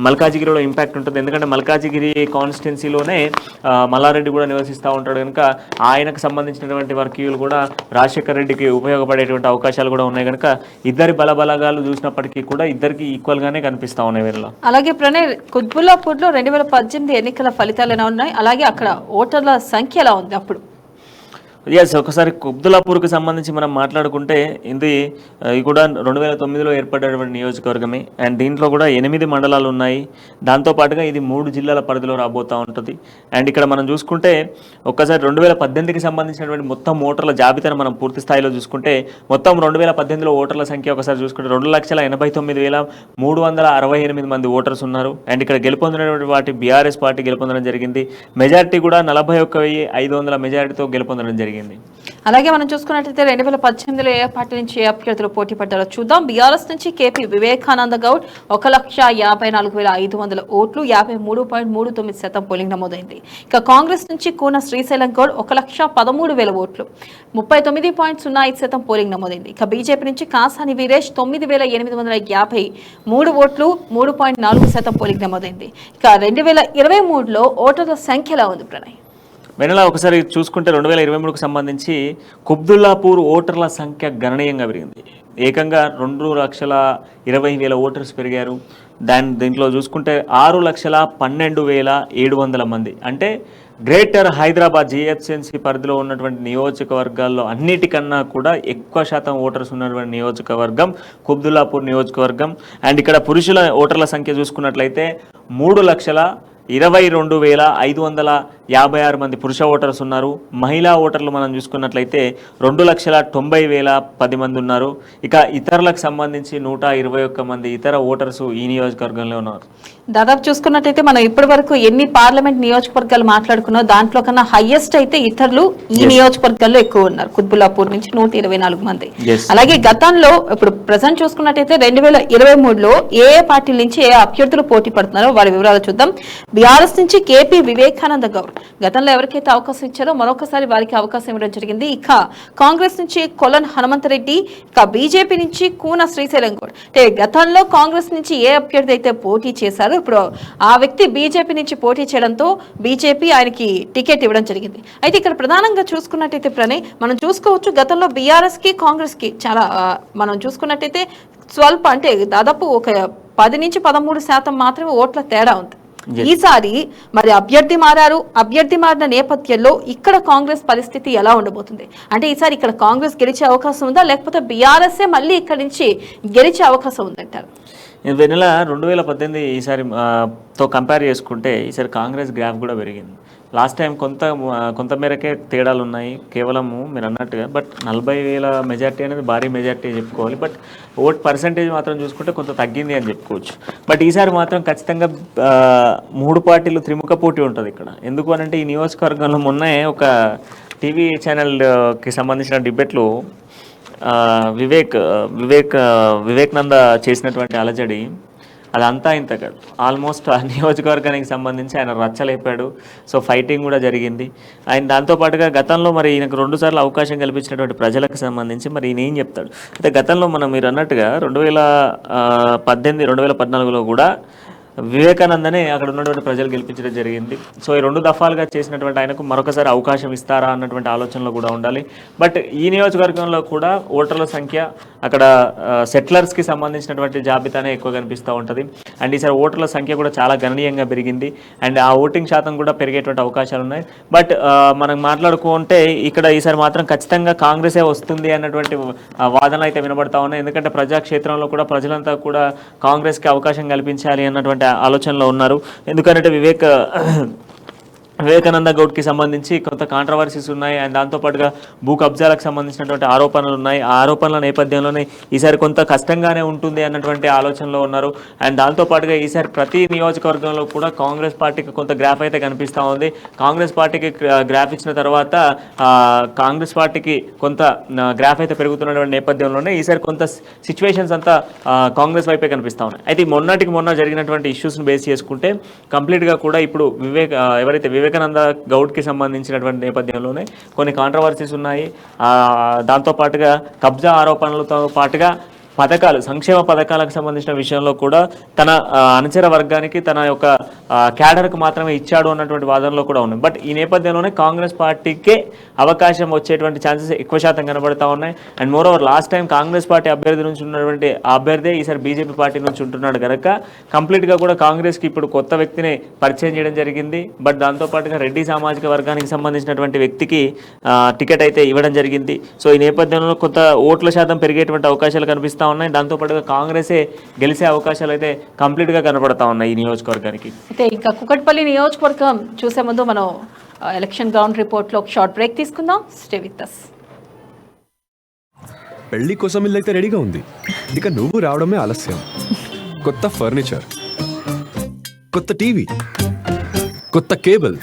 మల్కాజిగిరిలో ఇంపాక్ట్ ఉంటుంది. ఎందుకంటే మల్కాజిగిరి కాన్స్టిట్యున్సీలోనే మల్లారెడ్డి కూడా నివసిస్తూ ఉంటాడు కనుక ఆయనకు సంబంధించినటువంటి వర్గీయులు కూడా రాజశేఖర్ రెడ్డికి ఉపయోగపడేటువంటి అవకాశాలు కూడా ఉన్నాయి కనుక ఇద్దరి బలగాలు చూసినప్పటికీ కూడా ఇద్దరికి ఈక్వల్గానే కనిపిస్తూ ఉన్నాయి వీళ్ళలో. అలాగే ప్రణయ్, కుత్బుల్లాపూర్లో 2018 ఎన్నికల ఫలితాలు ఎలా ఉన్నాయి, అలాగే అక్కడ ఓటర్ల సంఖ్య ఎలా ఉంది అప్పుడు? ఒకసారి కుబ్దులాపూర్కి సంబంధించి మనం మాట్లాడుకుంటే ఇది కూడా 2009లో ఏర్పడినటువంటి నియోజకవర్గమే. అండ్ దీంట్లో కూడా 8 మండలాలు ఉన్నాయి. దాంతోపాటుగా ఇది 3 జిల్లాల పరిధిలో రాబోతూ ఉంటుంది. అండ్ ఇక్కడ మనం చూసుకుంటే ఒక్కసారి 2018కి సంబంధించినటువంటి మొత్తం ఓటర్ల జాబితాను మనం పూర్తి స్థాయిలో చూసుకుంటే మొత్తం 2018లో ఓటర్ల సంఖ్య ఒకసారి చూసుకుంటే 2,89,368 మంది ఓటర్స్ ఉన్నారు. అండ్ ఇక్కడ గెలుపొందినటువంటి వాటి బీఆర్ఎస్ పార్టీ గెలుపొందడం జరిగింది. మెజారిటీ కూడా 41,500 మెజారిటీతో గెలుపొందడం జరిగింది. అలాగే మనం చూసుకున్నట్లయితే 2018లో ఏ పార్టీ నుంచి ఏ అభ్యర్థులు పోటీ పడ్డారో చూద్దాం. బీఆర్ఎస్ నుంచి కేపీ వివేకానంద గౌడ్ 1,54,500 ఓట్లు, 53.39% పోలింగ్ నమోదైంది. ఇక కాంగ్రెస్ నుంచి కూన శ్రీశైలం గౌడ్ 1,13,000 ఓట్లు, 39.05% పోలింగ్ నమోదైంది. ఇక బీజేపీ నుంచి కాసాని వీరేష్ 9,853 ఓట్లు, 3.4% పోలింగ్ నమోదైంది. ఇక 2023లో ఓటర్ల సంఖ్యలా ఉంది ప్రణయ్? వెనలా ఒకసారి చూసుకుంటే 2023కు సంబంధించి కుబ్దుల్లాపూర్ ఓటర్ల సంఖ్య గణనీయంగా పెరిగింది. ఏకంగా 2,20,000 ఓటర్స్ పెరిగారు. దీంట్లో చూసుకుంటే 6,12,700 మంది. అంటే గ్రేటర్ హైదరాబాద్ జిహెచ్ఎంసీ పరిధిలో ఉన్నటువంటి నియోజకవర్గాల్లో అన్నిటికన్నా కూడా ఎక్కువ శాతం ఓటర్స్ ఉన్నటువంటి నియోజకవర్గం కుబ్దుల్లాపూర్ నియోజకవర్గం. అండ్ ఇక్కడ పురుషుల ఓటర్ల సంఖ్య చూసుకున్నట్లయితే 3,22,556 మంది పురుష ఓటర్స్ ఉన్నారు. మహిళా ఓటర్లు మనం చూసుకున్నట్లయితే 2,90,10 మంది ఉన్నారు. ఇక ఇతరులకు సంబంధించి 121 మంది ఇతర ఓటర్స్ ఈ నియోజకవర్గంలో ఉన్నారు. దాదాపు చూసుకున్నట్లయితే మనం ఇప్పటి వరకు ఎన్ని పార్లమెంట్ నియోజకవర్గాలు మాట్లాడుకున్నాం దాంట్లో కన్నా హైయెస్ట్ అయితే ఇతరులు ఈ నియోజకవర్గాల్లో ఎక్కువ ఉన్నారు. కుత్బుల్లాపూర్ నుంచి 124 మంది. అలాగే గతంలో ఇప్పుడు ప్రజెంట్ చూసుకున్నట్లయితే 2023లో ఏ పార్టీల నుంచి ఏ అభ్యర్థులు పోటీ పడుతున్నారో వారి వివరాలు చూద్దాం. బీఆర్ఎస్ నుంచి కేపీ వివేకానంద గౌడ్ గతంలో ఎవరికైతే అవకాశం ఇచ్చారో మరొకసారి వారికి అవకాశం ఇవ్వడం జరిగింది. ఇక కాంగ్రెస్ నుంచి కొలన్ హనుమంతరెడ్డి, ఇక బీజేపీ నుంచి కూన శ్రీశైలం గౌడ్. అంటే గతంలో కాంగ్రెస్ నుంచి ఏ అభ్యర్థి అయితే పోటీ చేశారో ఇప్పుడు ఆ వ్యక్తి బీజేపీ నుంచి పోటీ చేయడంతో బీజేపీ ఆయనకి టికెట్ ఇవ్వడం జరిగింది. అయితే ఇక్కడ ప్రధానంగా చూసుకున్నట్టయితే ప్రణయ్ మనం చూసుకోవచ్చు గతంలో బీఆర్ఎస్ కి కాంగ్రెస్ కి చాలా మనం చూసుకున్నట్టయితే స్వల్ప అంటే దాదాపు ఒక 10 నుంచి 13% మాత్రమే ఓట్ల తేడా ఉంది. ఈసారి మరి అభ్యర్థి మారిన నేపథ్యంలో ఇక్కడ కాంగ్రెస్ పరిస్థితి ఎలా ఉండబోతుంది? అంటే ఈసారి ఇక్కడ కాంగ్రెస్ గెలిచే అవకాశం ఉందా, లేకపోతే బీఆర్ఎస్ మళ్ళీ ఇక్కడ నుంచి గెలిచే అవకాశం ఉందంటారు? వెన్నెల 2018 ఈసారి తో కంపేర్ చేసుకుంటే ఈసారి కాంగ్రెస్ గ్రాఫ్ కూడా పెరిగింది. లాస్ట్ టైం కొంత మేరకే తేడాలు ఉన్నాయి కేవలము మీరు అన్నట్టుగా. బట్ 40,000 మెజార్టీ అనేది భారీ మెజార్టీ చెప్పుకోవాలి. బట్ ఓట్ పర్సంటేజ్ మాత్రం చూసుకుంటే కొంత తగ్గింది అని చెప్పుకోవచ్చు. బట్ ఈసారి మాత్రం ఖచ్చితంగా 3 పార్టీలు త్రిముఖ పోటీ ఉంటుంది ఇక్కడ. ఎందుకు అనంటే ఈ నియోజకవర్గంలో మొన్నే ఒక టీవీ ఛానల్కి సంబంధించిన డిబేట్లో వివేకానంద చేసినటువంటి అలజడి అదంతా ఇంత కాదు. ఆల్మోస్ట్ ఆ నియోజకవర్గానికి సంబంధించి ఆయన రచ్చలేపాడు. సో ఫైటింగ్ కూడా జరిగింది. ఆయన దాంతోపాటుగా గతంలో మరి ఈయనకు 2 సార్లు అవకాశం కల్పించినటువంటి ప్రజలకు సంబంధించి మరి ఈయన ఏం చెప్తాడు అయితే గతంలో మీరు అన్నట్టుగా 2018, 2014లో కూడా వివేకానందనే అక్కడ ఉన్నటువంటి ప్రజలు గెలిపించడం జరిగింది. సో ఈ 2 దఫాలుగా చేసినటువంటి ఆయనకు మరొకసారి అవకాశం ఇస్తారా అన్నటువంటి ఆలోచనలో కూడా ఉండాలి. బట్ ఈ నియోజకవర్గంలో కూడా ఓటర్ల సంఖ్య అక్కడ సెటిలర్స్కి సంబంధించినటువంటి జాబితానే ఎక్కువ కనిపిస్తూ ఉంటుంది. అండ్ ఈసారి ఓటర్ల సంఖ్య కూడా చాలా గణనీయంగా పెరిగింది. అండ్ ఆ ఓటింగ్ శాతం కూడా పెరిగేటువంటి అవకాశాలు ఉన్నాయి. బట్ మనం మాట్లాడుకుంటే ఇక్కడ ఈసారి మాత్రం ఖచ్చితంగా కాంగ్రెసే వస్తుంది అన్నటువంటి వాదనలు అయితే వినబడతా ఉన్నాయి. ఎందుకంటే ప్రజాక్షేత్రంలో కూడా ప్రజలంతా కూడా కాంగ్రెస్కి అవకాశం కల్పించాలి అన్నటువంటి ఆలోచనలో ఉన్నారు. ఎందుకంటే వివేకానంద గౌడ్కి సంబంధించి కొంత కాంట్రవర్సీస్ ఉన్నాయి. అండ్ దాంతోపాటుగా భూ కబ్జాలకు సంబంధించినటువంటి ఆరోపణలు ఉన్నాయి. ఆ ఆరోపణల నేపథ్యంలోనే ఈసారి కొంత కష్టంగానే ఉంటుంది అన్నటువంటి ఆలోచనలో ఉన్నారు. అండ్ దాంతోపాటుగా ఈసారి ప్రతి నియోజకవర్గంలో కూడా కాంగ్రెస్ పార్టీకి కొంత గ్రాఫ్ అయితే కనిపిస్తూ ఉంది. కాంగ్రెస్ పార్టీకి గ్రాఫ్ ఇచ్చిన తర్వాత కాంగ్రెస్ పార్టీకి కొంత గ్రాఫ్ అయితే పెరుగుతున్నటువంటి నేపథ్యంలోనే ఈసారి కొంత సిచ్యువేషన్స్ అంతా కాంగ్రెస్ వైపే కనిపిస్తూ ఉన్నాయి. అయితే మొన్న జరిగినటువంటి ఇష్యూస్ని బేస్ చేసుకుంటే కంప్లీట్గా కూడా ఇప్పుడు ఎవరైతే వివేకానంద గౌడ్కి సంబంధించినటువంటి నేపథ్యంలోనే కొన్ని కాంట్రవర్సీస్ ఉన్నాయి. దాంతోపాటుగా కబ్జా ఆరోపణలతో పాటుగా సంక్షేమ పథకాలకు సంబంధించిన విషయంలో కూడా తన అనుచర వర్గానికి తన యొక్క క్యాడర్కు మాత్రమే ఇచ్చాడు అన్నటువంటి వాదనలో కూడా ఉన్నాయి. బట్ ఈ నేపథ్యంలోనే కాంగ్రెస్ పార్టీకే అవకాశం వచ్చేటువంటి ఛాన్సెస్ ఎక్కువ శాతం కనబడతా ఉన్నాయి. And moreover last time Congress party అభ్యర్థి నుంచి ఉన్నటువంటి ఆ అభ్యర్థి ఈసారి బీజేపీ పార్టీ నుంచి ఉంటున్నాడు కనుక కంప్లీట్గా కూడా కాంగ్రెస్కి ఇప్పుడు కొత్త వ్యక్తిని పరిచయం చేయడం జరిగింది. బట్ దాంతోపాటుగా రెడ్డి సామాజిక వర్గానికి సంబంధించినటువంటి వ్యక్తికి టికెట్ అయితే ఇవ్వడం జరిగింది. సో ఈ నేపథ్యంలో కొంత ఓట్ల శాతం పెరిగేటువంటి అవకాశాలు కనిపిస్తాయి ఉన్నాయి. దాంతోపాటుగా కాంగ్రెసే గెలిచే అవకాశాలు అయితే కంప్లీట్ గా కనబడతా ఉన్నాయి ఈ నియోజకవర్గానికి. అయితే ఇంకా కుకట్పల్లి నియోజకవర్గం చూసే ముందు మనం ఎలక్షన్ గ్రౌండ్ రిపోర్ట్ లో షార్ట్ బ్రేక్ తీసుకుందాం. Stay with us. పెళ్లి కోసం ఇల్లు అయితే రెడీగా ఉంది, ఇక నువ్వు రావడమే ఆలస్యం. కొత్త ఫర్నిచర్, కొత్త టీవీ, కొత్త కేబుల్.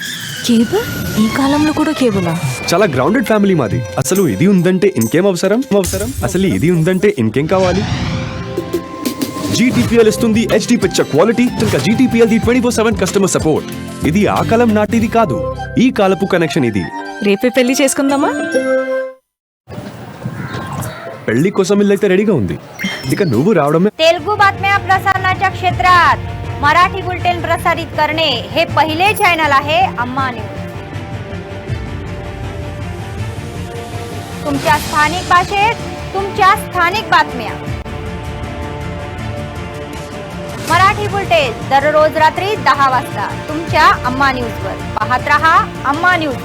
ఈ కాలంలో కూడా కేబులా? చాలా గ్రౌండెడ్ ఫ్యామిలీ మాది. అసలు ఇది ఉందంటే ఇంకేం అవసరం అసలు ఇది ఉందంటే ఇంకేం కావాలి? GTPL ఇస్తుంది HD పిక్చర్ క్వాలిటీ. ఇంకా GTPL ది 24/7 కస్టమర్ సపోర్ట్. ఇది ఆ కాలం నాటిది కాదు, ఈ కాలపు కనెక్షన్ ఇది. రేపే పెళ్లి చేసుకుందామా? పెళ్లి కోసం ఇల్లు అయితే రెడీగా ఉంది, ఇక నువ్వు रावडमे. तेलुगू बातम्या प्रसारणाच्या क्षेत्रात मराठी बुलेटिन प्रसारित करणे हे पहिले चॅनल आहे अम्मा न्यूज. तुमच्या स्थानिक भाषेत तुमच्या स्थानिक बातम्या. मराठी बुलेटिन दररोज रात्री 10 वाजता तुमच्या अम्मा न्यूजवर. पाहत रहा अम्मा न्यूज.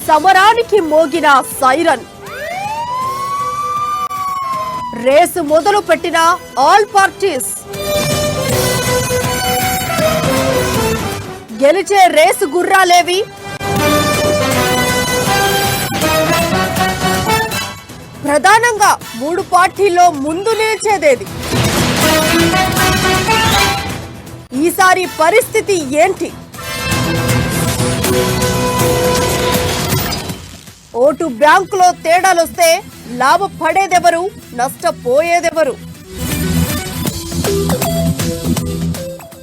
సమరానికి మోగిన సైరన్, రేసు మొదలు పెట్టిన ఆల్ పార్టీస్, గెలిచే రేసు గుర్రాలేవి? ప్రధానంగా 3 పార్టీల్లో ముందు నిలిచేదేది? ఈసారి పరిస్థితి ఏంటి? ఓటు బ్యాంకులో తేడాలొస్తే లాభపడేదెవరు, నష్టపోయేదెవరు?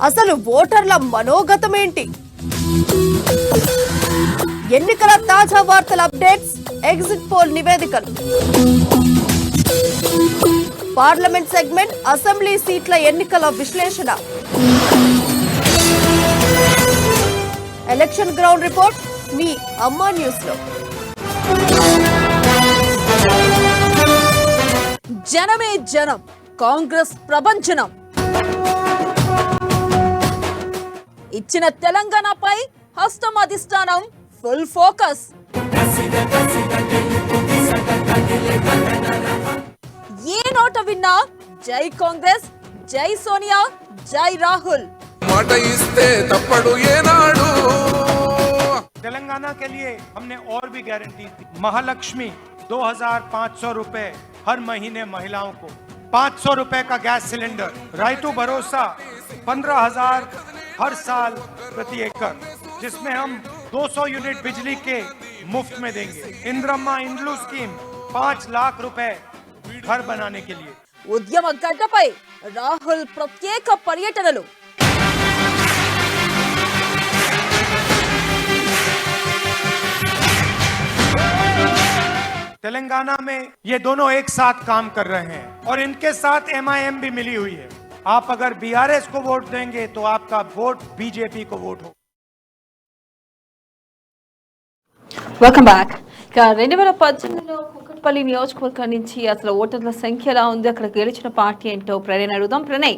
అసలు ఓటర్ల మనోగతమేంటి? ఎన్నికల తాజా వార్తల అప్డేట్స్, ఎగ్జిట్ పోల్ నివేదికలు, పార్లమెంట్ సెగ్మెంట్, అసెంబ్లీ సీట్ల ఎన్నికల విశ్లేషణ, ఎలక్షన్ గ్రౌండ్ రిపోర్ట్ మీ అమ్మా న్యూస్ లో. జనమే జనం, కాంగ్రెస్ ప్రభంజనం. ఇచ్చిన తెలంగాణపై హస్తం అధిష్టానం ఫుల్ ఫోకస్. ఏ నోట విన్నా జై కాంగ్రెస్, జై సోనియా, జై రాహుల్. మాట ఇస్తే తప్పడు ఏనాడు. तेलंगाना के लिए हमने और भी गारंटी दी. महालक्ष्मी 2500 रुपए हर महीने महिलाओं को, 500 रुपए का गैस सिलेंडर, राइतु भरोसा 15,000 हर साल प्रति एकड़, जिसमें हम 200 यूनिट बिजली के मुफ्त में देंगे. इंद्रम्मा इंड्लू स्कीम 5 लाख रुपए घर बनाने के लिए. ఉద్యమ గడ్డపై రాహుల్ ప్రత్యేక పర్యటనలు. तेलंगाना में ये दोनों एक साथ काम कर रहे हैं और इनके साथ MIM भी मिली हुई है. आप अगर BRS को वोट देंगे तो आपका वोट बीजेपी को वोट हो. Welcome back. 2018లో కుకట్పల్లి నియోజకవర్గం నుంచి అసలు ఓటర్ల సంఖ్య ఎలా ఉంది, అక్కడ గెలిచిన పార్టీ ఏంటో ప్రణయ్ అడుగుదాం. ప్రణయ్,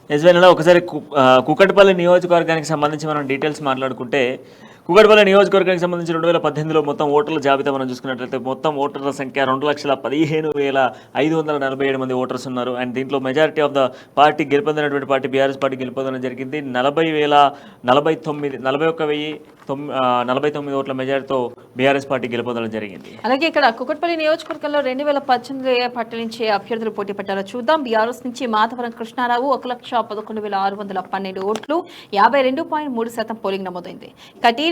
యజ్వేల్ ఒకసారి కుకట్పల్లి నియోజకవర్గానికి సంబంధించి మనం డీటెయిల్స్ మాట్లాడుకుంటే, కుకట్పల్లి నియోజకవర్గానికి సంబంధించి 2018లో మొత్తం ఓటర్ల జాబితా మనం చూసుకున్నట్లయితే మొత్తం ఓటర్ల సంఖ్య 2,15,547 మంది ఓటర్స్ ఉన్నారు. అండ్ దీంట్లో మెజారిటీ ఆఫ్ ద పార్టీ గెలుపొందినటువంటి పార్టీ బీఆర్ఎస్ పార్టీ గెలుపొందడం జరిగింది. 40,049 ఓట్ల మెజారిటీతో బీఆర్ఎస్ పార్టీ గెలుపొందడం జరిగింది. అలాగే ఇక్కడ కుకట్పల్లి నియోజకవర్గంలో 2018లో ఏ పార్టీ నుంచి అభ్యర్థులు పోటీ పట్టారో చూద్దాం. బీఆర్ఎస్ నుంచి మాధవరం కృష్ణారావు 1,11,612 ఓట్లు, 52.3% పోలింగ్ నమోదైంది.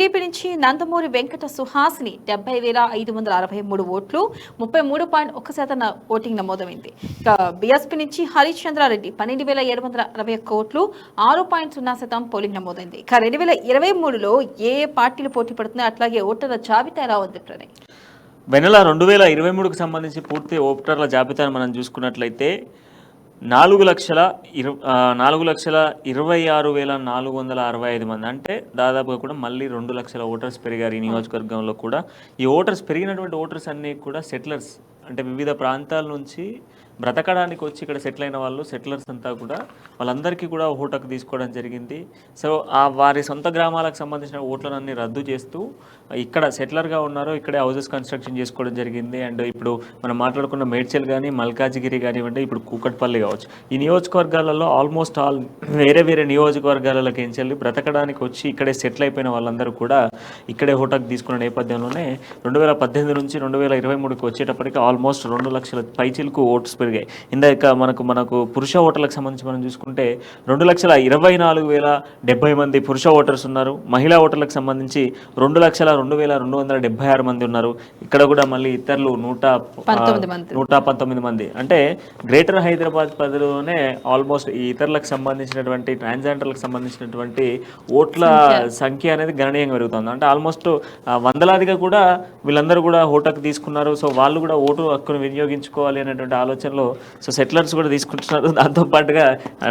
టీడీపీ నుంచి నందమూరి వెంకట సుహాసిని 70,563 ఓట్లు, 33.1% ఓటింగ్ నమోదైంది. బీఎస్పీ నుంచి హరీష్ చంద్రారెడ్డి 12,761 ఓట్లు, 6.0% పోలింగ్ నమోదైంది. 2023లో ఏ పార్టీలు పోటీ పడుతున్నాయి, అట్లాగే ఓటర్ల జాబితా ఎలా ఉంది ప్రణయ్? వెనెల 2023కు సంబంధించి పూర్తి ఓటర్ల జాబితాను మనం చూసుకున్నట్లయితే 4,26,465 మంది, అంటే దాదాపుగా కూడా మళ్ళీ 2 లక్షల ఓటర్స్ పెరిగారు ఈ నియోజకవర్గంలో కూడా. ఈ ఓటర్స్ పెరిగినటువంటి ఓటర్స్ అన్నీ కూడా సెటిలర్స్, అంటే వివిధ ప్రాంతాల నుంచి బ్రతకడానికి వచ్చి ఇక్కడ సెటిల్ అయిన వాళ్ళు, సెటిలర్స్ అంతా కూడా వాళ్ళందరికీ కూడా ఓటుకు తీసుకోవడం జరిగింది. సో వారి సొంత గ్రామాలకు సంబంధించిన ఓట్లనన్నీ రద్దు చేస్తూ ఇక్కడ సెటిలర్గా ఉన్నారో ఇక్కడే హౌసెస్ కన్స్ట్రక్షన్ చేసుకోవడం జరిగింది. అండ్ ఇప్పుడు మనం మాట్లాడుకున్న మేడ్చల్ కానీ, మల్కాజిగిరి కానివ్వండి, ఇప్పుడు కూకట్పల్లి కావచ్చు, ఈ నియోజకవర్గాలలో ఆల్మోస్ట్ ఆల్ వేరే వేరే నియోజకవర్గాలకి ఎంచెల్లి బ్రతకడానికి వచ్చి ఇక్కడే సెటిల్ అయిపోయిన వాళ్ళందరూ కూడా ఇక్కడే ఓటుకు తీసుకున్న నేపథ్యంలోనే 2018 నుంచి 2023కి వచ్చేటప్పటికి ఆల్మోస్ట్ 2 లక్షల పైచిలకు ఓట్స్ పెరిగాయి. ఇందాక మనకు పురుష ఓటర్లకు సంబంధించి మనం చూసుకుంటే 2,24,070 మంది పురుష ఓటర్స్ ఉన్నారు. మహిళా ఓటర్లకు సంబంధించి 2,02,276 మంది ఉన్నారు. ఇక్కడ కూడా మళ్ళీ ఇతరులు 119 మంది. అంటే గ్రేటర్ హైదరాబాద్ పరిధిలోనే ఆల్మోస్ట్ ఈ ఇతరులకు సంబంధించినటువంటి ట్రాన్స్జెండర్లకు సంబంధించినటువంటి ఓట్ల సంఖ్య అనేది గణనీయంగా పెరుగుతుంది. అంటే ఆల్మోస్ట్ వందలాదిగా కూడా వీళ్ళందరూ కూడా ఓటుకు తీసుకున్నారు. సో వాళ్ళు కూడా ఓటు హక్కును వినియోగించుకోవాలి అనేటువంటి ఆలోచనలో సో సెటిలర్స్ కూడా తీసుకుంటున్నారు. దాంతోపాటుగా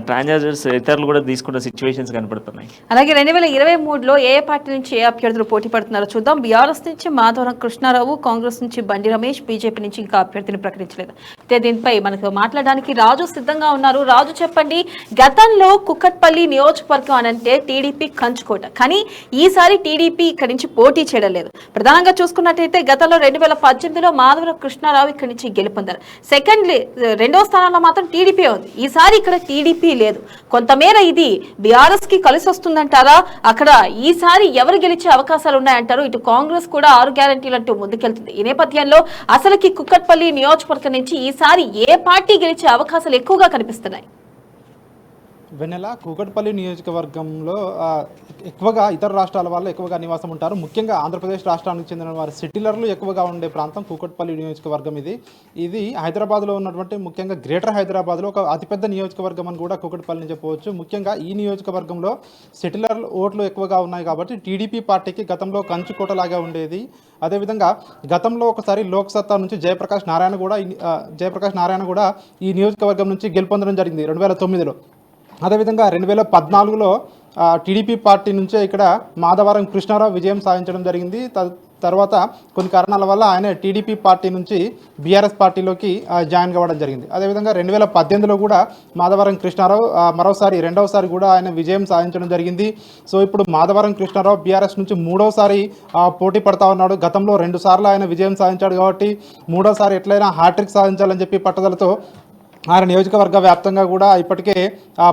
ట్రాన్స్జెండర్స్ ఇతరులు కూడా తీసుకున్న సిచ్యువేషన్స్ కనపడుతున్నాయి. అలాగే 2023లో ఏ పార్టీ నుంచి ఏ అభ్యర్థులు పోటీ పడుతున్నారో చూద్దాం. బీఆర్ఎస్ నుంచి మాధవరం కృష్ణారావు, కాంగ్రెస్ నుంచి బండి రమేష్, బీజేపీ నుంచి ఇంకా అభ్యర్థిని ప్రకటించలేదు. అయితే దీనిపై మనకు మాట్లాడడానికి రాజు సిద్ధంగా ఉన్నారు. రాజు, చెప్పండి, గతంలో కుకట్పల్లి నియోజకవర్గం అనంటే టీడీపీ కంచుకోట, కానీ ఈసారి టీడీపీ ఇక్కడి నుంచి పోటీ చేయడం లేదు. ప్రధానంగా చూసుకున్నట్టయితే గతంలో 2018లో మాధవరం కృష్ణారావు ఇక్కడి నుంచి గెలుపొందారు. రెండో స్థానంలో మాత్రం టీడీపీ ఉంది. ఈసారి ఇక్కడ టీడీపీ లేదు. కొంతమేర ఇది బీఆర్ఎస్ కి కలిసి వస్తుందంటారా? అక్కడ ఈసారి ఎవరు గెలిచే అవకాశాలు ఉన్నాయంటారు? ఇటు కాంగ్రెస్ కూడా 6 గ్యారంటీలు అంటూ ముందుకెళ్తుంది. ఈ నేపథ్యంలో అసలుకి కుకట్పల్లి నియోజకవర్గం నుంచి ఈసారి ఏ పార్టీ గెలిచే అవకాశాలు ఎక్కువగా కనిపిస్తున్నాయి? వెన్నెల కూకట్పల్లి నియోజకవర్గంలో ఎక్కువగా ఇతర రాష్ట్రాల వాళ్ళు ఎక్కువగా నివాసం ఉంటారు. ముఖ్యంగా ఆంధ్రప్రదేశ్ రాష్ట్రానికి చెందిన వారు సెటిలర్లు ఎక్కువగా ఉండే ప్రాంతం కూకట్పల్లి నియోజకవర్గం. ఇది హైదరాబాద్లో ఉన్నటువంటి ముఖ్యంగా గ్రేటర్ హైదరాబాద్లో ఒక అతిపెద్ద నియోజకవర్గం అని కూడా కూకట్పల్లిని చెప్పవచ్చు. ముఖ్యంగా ఈ నియోజకవర్గంలో సెటిలర్ ఓట్లు ఎక్కువగా ఉన్నాయి కాబట్టి టీడీపీ పార్టీకి గతంలో కంచుకోటలాగా ఉండేది. అదేవిధంగా గతంలో ఒకసారి లోక్సత్తా నుంచి జయప్రకాష్ నారాయణ కూడా ఈ నియోజకవర్గం నుంచి గెలుపొందడం జరిగింది 2009లో. అదేవిధంగా 2014లో టీడీపీ పార్టీ నుంచే ఇక్కడ మాధవరం కృష్ణారావు విజయం సాధించడం జరిగింది. తర్వాత కొన్ని కారణాల వల్ల ఆయన టీడీపీ పార్టీ నుంచి బీఆర్ఎస్ పార్టీలోకి జాయిన్ కావడం జరిగింది. అదేవిధంగా 2018లో కూడా మాధవరం కృష్ణారావు మరోసారి రెండవసారి కూడా ఆయన విజయం సాధించడం జరిగింది. సో ఇప్పుడు మాధవరం కృష్ణారావు బీఆర్ఎస్ నుంచి మూడవసారి పోటీ పడతా ఉన్నాడు. గతంలో 2 సార్లు ఆయన విజయం సాధించాడు కాబట్టి మూడోసారి ఎట్లయినా హ్యాట్రిక్ సాధించాలని చెప్పి పట్టుదలతో ఆయన నియోజకవర్గ వ్యాప్తంగా కూడా ఇప్పటికే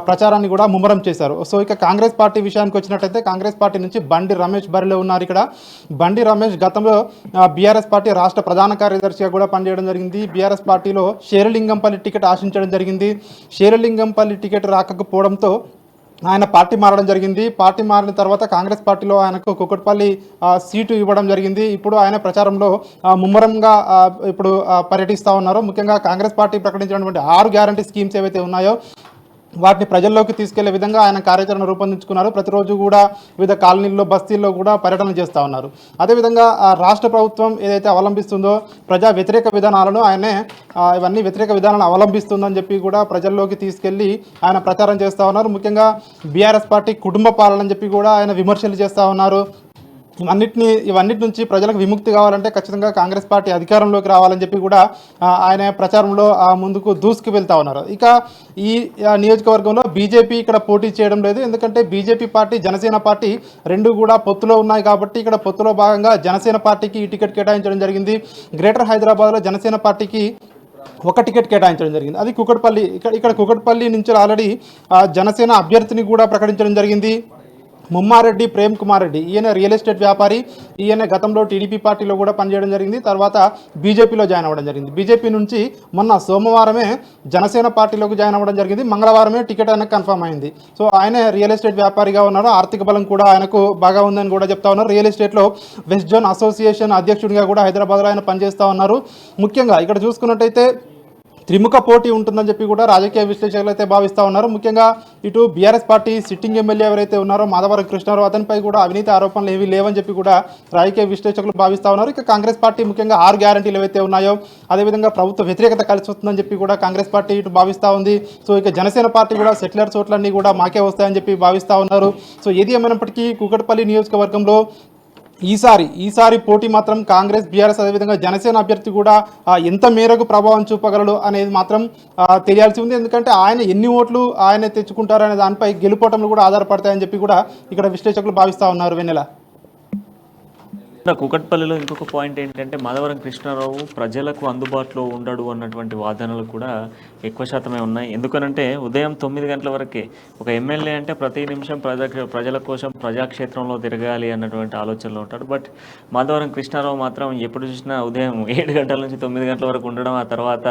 ప్రచారాన్ని కూడా ముమ్మరం చేశారు. సో ఇక కాంగ్రెస్ పార్టీ విషయానికి వచ్చినట్టయితే కాంగ్రెస్ పార్టీ నుంచి బండి రమేష్ బరిలో ఉన్నారు. ఇక్కడ బండి రమేష్ గతంలో బీఆర్ఎస్ పార్టీ రాష్ట్ర ప్రధాన కార్యదర్శిగా కూడా పనిచేయడం జరిగింది. బీఆర్ఎస్ పార్టీలో షేరులింగంపల్లి టికెట్ ఆశించడం జరిగింది. షేరులింగంపల్లి టికెట్ రాకపోవడంతో ఆయన పార్టీ మారడం జరిగింది. పార్టీ మారిన తర్వాత కాంగ్రెస్ పార్టీలో ఆయనకు కుకట్పల్లి సీటు ఇవ్వడం జరిగింది. ఇప్పుడు ఆయన ప్రచారంలో ముమ్మరంగా ఇప్పుడు పర్యటిస్తూ ఉన్నారు. ముఖ్యంగా కాంగ్రెస్ పార్టీ ప్రకటించినటువంటి 6 గ్యారంటీ స్కీమ్స్ ఏవైతే ఉన్నాయో వాటిని ప్రజల్లోకి తీసుకెళ్లే విధంగా ఆయన కార్యాచరణ రూపొందించుకున్నారు. ప్రతిరోజు కూడా వివిధ కాలనీల్లో బస్తీల్లో కూడా పర్యటన చేస్తూ ఉన్నారు. అదేవిధంగా రాష్ట్ర ప్రభుత్వం ఏదైతే అవలంబిస్తుందో ప్రజా వ్యతిరేక విధానాలను ఆయనే ఇవన్నీ వ్యతిరేక విధానాలను అవలంబిస్తుందని చెప్పి కూడా ప్రజల్లోకి తీసుకెళ్లి ఆయన ప్రచారం చేస్తూ ఉన్నారు. ముఖ్యంగా బీఆర్ఎస్ పార్టీ కుటుంబ పాలన అని చెప్పి కూడా ఆయన విమర్శలు చేస్తూ ఉన్నారు. ఇవన్నిటి నుంచి ప్రజలకు విముక్తి కావాలంటే ఖచ్చితంగా కాంగ్రెస్ పార్టీ అధికారంలోకి రావాలని చెప్పి కూడా ఆయన ప్రచారంలో ముందుకు దూసుకు వెళ్తా ఉన్నారు. ఇక ఈ నియోజకవర్గంలో బీజేపీ ఇక్కడ పోటీ చేయడం లేదు. ఎందుకంటే బీజేపీ పార్టీ జనసేన పార్టీ రెండు కూడా పొత్తులో ఉన్నాయి కాబట్టి ఇక్కడ పొత్తులో భాగంగా జనసేన పార్టీకి ఈ టికెట్ కేటాయించడం జరిగింది. గ్రేటర్ హైదరాబాద్లో జనసేన పార్టీకి 1 టికెట్ కేటాయించడం జరిగింది. అది కుకట్పల్లి. ఇక్కడ కుకట్పల్లి నుంచి ఆల్రెడీ జనసేన అభ్యర్థిని కూడా ప్రకటించడం జరిగింది. ముమ్మారెడ్డి ప్రేమ్ కుమార్ రెడ్డి, ఈయన రియల్ ఎస్టేట్ వ్యాపారి. ఈయన గతంలో టీడీపీ పార్టీలో కూడా పనిచేయడం జరిగింది. తర్వాత బీజేపీలో జాయిన్ అవ్వడం జరిగింది. బీజేపీ నుంచి మొన్న సోమవారమే జనసేన పార్టీలోకి జాయిన్ అవ్వడం జరిగింది. మంగళవారమే టికెట్ ఆయనకు కన్ఫర్మ్ అయింది. సో ఆయన రియల్ ఎస్టేట్ వ్యాపారిగా ఉన్నారు. ఆర్థిక బలం కూడా ఆయనకు బాగా ఉందని కూడా చెప్తా ఉన్నారు. రియల్ ఎస్టేట్లో వెస్ట్ జోన్ అసోసియేషన్ అధ్యక్షుడిగా కూడా హైదరాబాద్లో ఆయన పనిచేస్తూ ఉన్నారు. ముఖ్యంగా ఇక్కడ చూసుకున్నట్టయితే త్రిముఖ పోటీ ఉంటుందని చెప్పి కూడా రాజకీయ విశ్లేషకులు అయితే భావిస్తూ ఉన్నారు. ముఖ్యంగా ఇటు బీఆర్ఎస్ పార్టీ సిట్టింగ్ ఎమ్మెల్యే ఎవరైతే ఉన్నారో మాధవరం కృష్ణారావు, అతనిపై కూడా అవినీతి ఆరోపణలు ఏవీ లేవని చెప్పి కూడా రాజకీయ విశ్లేషకులు భావిస్తూ ఉన్నారు. ఇక కాంగ్రెస్ పార్టీ ముఖ్యంగా 6 గ్యారంటీలు ఏవైతే ఉన్నాయో అదేవిధంగా ప్రభుత్వ వ్యతిరేకత కలిసి వస్తుందని చెప్పి కూడా కాంగ్రెస్ పార్టీ ఇటు భావిస్తూ ఉంది. సో ఇక జనసేన పార్టీ కూడా సెటిలర్ ఓట్లన్నీ కూడా మాకే వస్తాయని చెప్పి భావిస్తూ ఉన్నారు. సో ఏది ఏమైనప్పటికీ కూకట్పల్లి నియోజకవర్గంలో ఈసారి పోటీ మాత్రం కాంగ్రెస్, బీఆర్ఎస్ అదేవిధంగా జనసేన అభ్యర్థి కూడా ఎంత మేరకు ప్రభావం చూపగలడు అనేది మాత్రం తెలియాల్సి ఉంది. ఎందుకంటే ఆయన ఎన్ని ఓట్లు ఆయన తెచ్చుకుంటారనే దానిపై గెలుపోవటంలో కూడా ఆధారపడతాయని చెప్పి కూడా ఇక్కడ విశ్లేషకులు భావిస్తూ ఉన్నారు. వెన్నెల కూకట్పల్లిలో ఇంకొక పాయింట్ ఏంటంటే మాధవరం కృష్ణారావు ప్రజలకు అందుబాటులో ఉండడు అన్నటువంటి వాదనలు కూడా ఎక్కువ శాతమే ఉన్నాయి. ఎందుకనంటే ఉదయం 9 గంటల వరకే ఒక ఎమ్మెల్యే అంటే ప్రతి నిమిషం ప్రజల కోసం ప్రజాక్షేత్రంలో తిరగాలి అన్నటువంటి ఆలోచనలో ఉంటాడు. బట్ మాధవరం కృష్ణారావు మాత్రం ఎప్పుడు చూసినా ఉదయం 7 గంటల నుంచి 9 గంటల వరకు ఉండడం, ఆ తర్వాత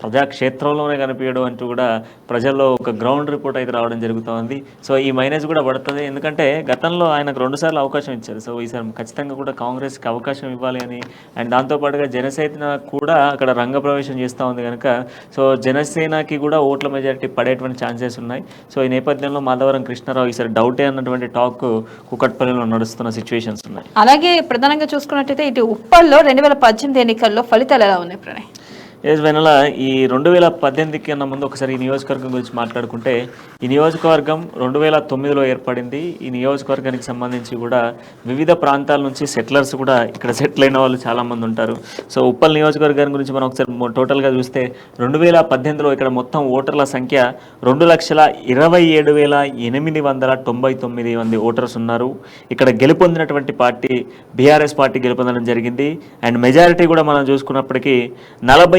ప్రజాక్షేత్రంలోనే కనిపించడం అంటూ కూడా ప్రజల్లో ఒక గ్రౌండ్ రిపోర్ట్ అయితే రావడం జరుగుతుంది. సో ఈ మైనస్ కూడా పడుతుంది. ఎందుకంటే గతంలో ఆయనకు 2 సార్లు అవకాశం ఇచ్చారు. సో ఈసారి ఖచ్చితంగా కూడా కాంగ్రెస్కి అవకాశం ఇవ్వాలి అని, అండ్ దాంతోపాటుగా జనసేన కూడా అక్కడ రంగప్రవేశం చేస్తూ ఉంది కనుక సో జనసేనకి కూడా ఓట్ల మెజారిటీ పడేటువంటి ఛాన్సెస్ ఉన్నాయి. సో ఈ నేపథ్యంలో మాధవరం కృష్ణారావు ఈసారి డౌటే అన్నటువంటి టాక్ కూకట్పల్లిలో నడుస్తున్న సిచ్యువేషన్స్ ఉన్నాయి. అలాగే ప్రధానంగా చూసుకున్నట్టయితే ఇటు ఉప్పల్లో 2018 ఎన్నికల్లో ఫలితాలు ఎలా ఉన్నాయి ప్రణయ్? వెనల ఈ 2018 కన్నా ముందు ఒకసారి ఈ నియోజకవర్గం గురించి మాట్లాడుకుంటే ఈ నియోజకవర్గం 2009లో ఏర్పడింది. ఈ నియోజకవర్గానికి సంబంధించి కూడా వివిధ ప్రాంతాల నుంచి సెటిలర్స్ కూడా ఇక్కడ సెటిల్ అయిన వాళ్ళు చాలామంది ఉంటారు. సో ఉప్పల్ నియోజకవర్గం గురించి మనం ఒకసారి టోటల్గా చూస్తే 2018లో ఇక్కడ మొత్తం ఓటర్ల సంఖ్య 2,27,899 మంది ఓటర్స్ ఉన్నారు. ఇక్కడ గెలుపొందినటువంటి పార్టీ బీఆర్ఎస్ పార్టీ గెలుపొందడం జరిగింది. అండ్ మెజారిటీ కూడా మనం చూసుకున్నప్పటికీ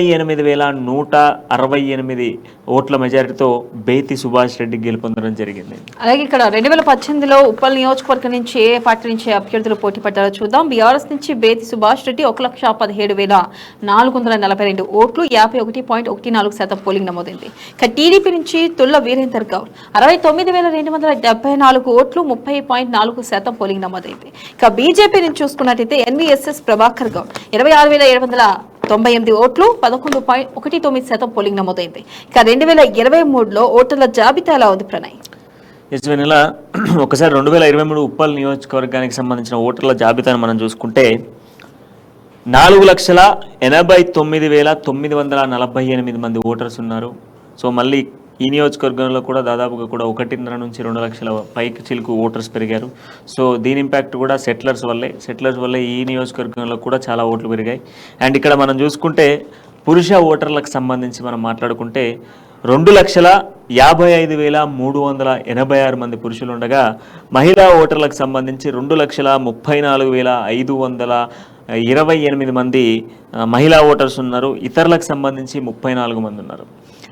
48,168 ఓట్ల మెజారిటీతో బేతి సుభాష్ రెడ్డి గెలుపొందడం జరిగింది. అలాగే ఇక్కడ 2018లో ఉప్పల్ నియోజకవర్గం నుంచి ఏ పార్టీ నుంచి అభ్యర్థులు పోటీ పడ్డారో చూద్దాం. బీఆర్ఎస్ నుంచి బేతి సుభాష్ రెడ్డి 1,17,442 ఓట్లు, 51.14% పోలింగ్ నమోదైంది. ఇక టీడీపీ నుంచి తుల్ల వీరేందర్ గౌడ్ 69,274 ఓట్లు, 30.4% పోలింగ్ నమోదైంది. ఇక బీజేపీ నుంచి చూసుకున్నట్టయితే ఎన్వీఎస్ఎస్ ప్రభాకర్ గౌడ్ 26,798 ఓట్లు, 11.19% పోలింగ్ నమోదైంది. ఇక 2023లో ఓటర్ల జాబితా ఎలా ఉంది ప్రణయ్? నెల ఒకసారి 2023 ఉప్పల్ నియోజకవర్గానికి సంబంధించిన ఓటర్ల జాబితాను మనం చూసుకుంటే 4,89,948 మంది ఓటర్స్ ఉన్నారు. సో మళ్ళీ ఈ నియోజకవర్గంలో కూడా దాదాపుగా కూడా 1.5 నుంచి 2 లక్షల పైకి చిలుకు ఓటర్స్ పెరిగారు. సో దీని ఇంపాక్ట్ కూడా సెటిలర్స్ వల్లే ఈ నియోజకవర్గంలో కూడా చాలా ఓట్లు పెరిగాయి. అండ్ ఇక్కడ మనం చూసుకుంటే పురుష ఓటర్లకు సంబంధించి మనం మాట్లాడుకుంటే 2,55,386 మంది పురుషులు ఉండగా మహిళా ఓటర్లకు సంబంధించి 2,34,528 మంది మహిళా ఓటర్స్ ఉన్నారు. ఇతరులకు సంబంధించి 34 మంది ఉన్నారు.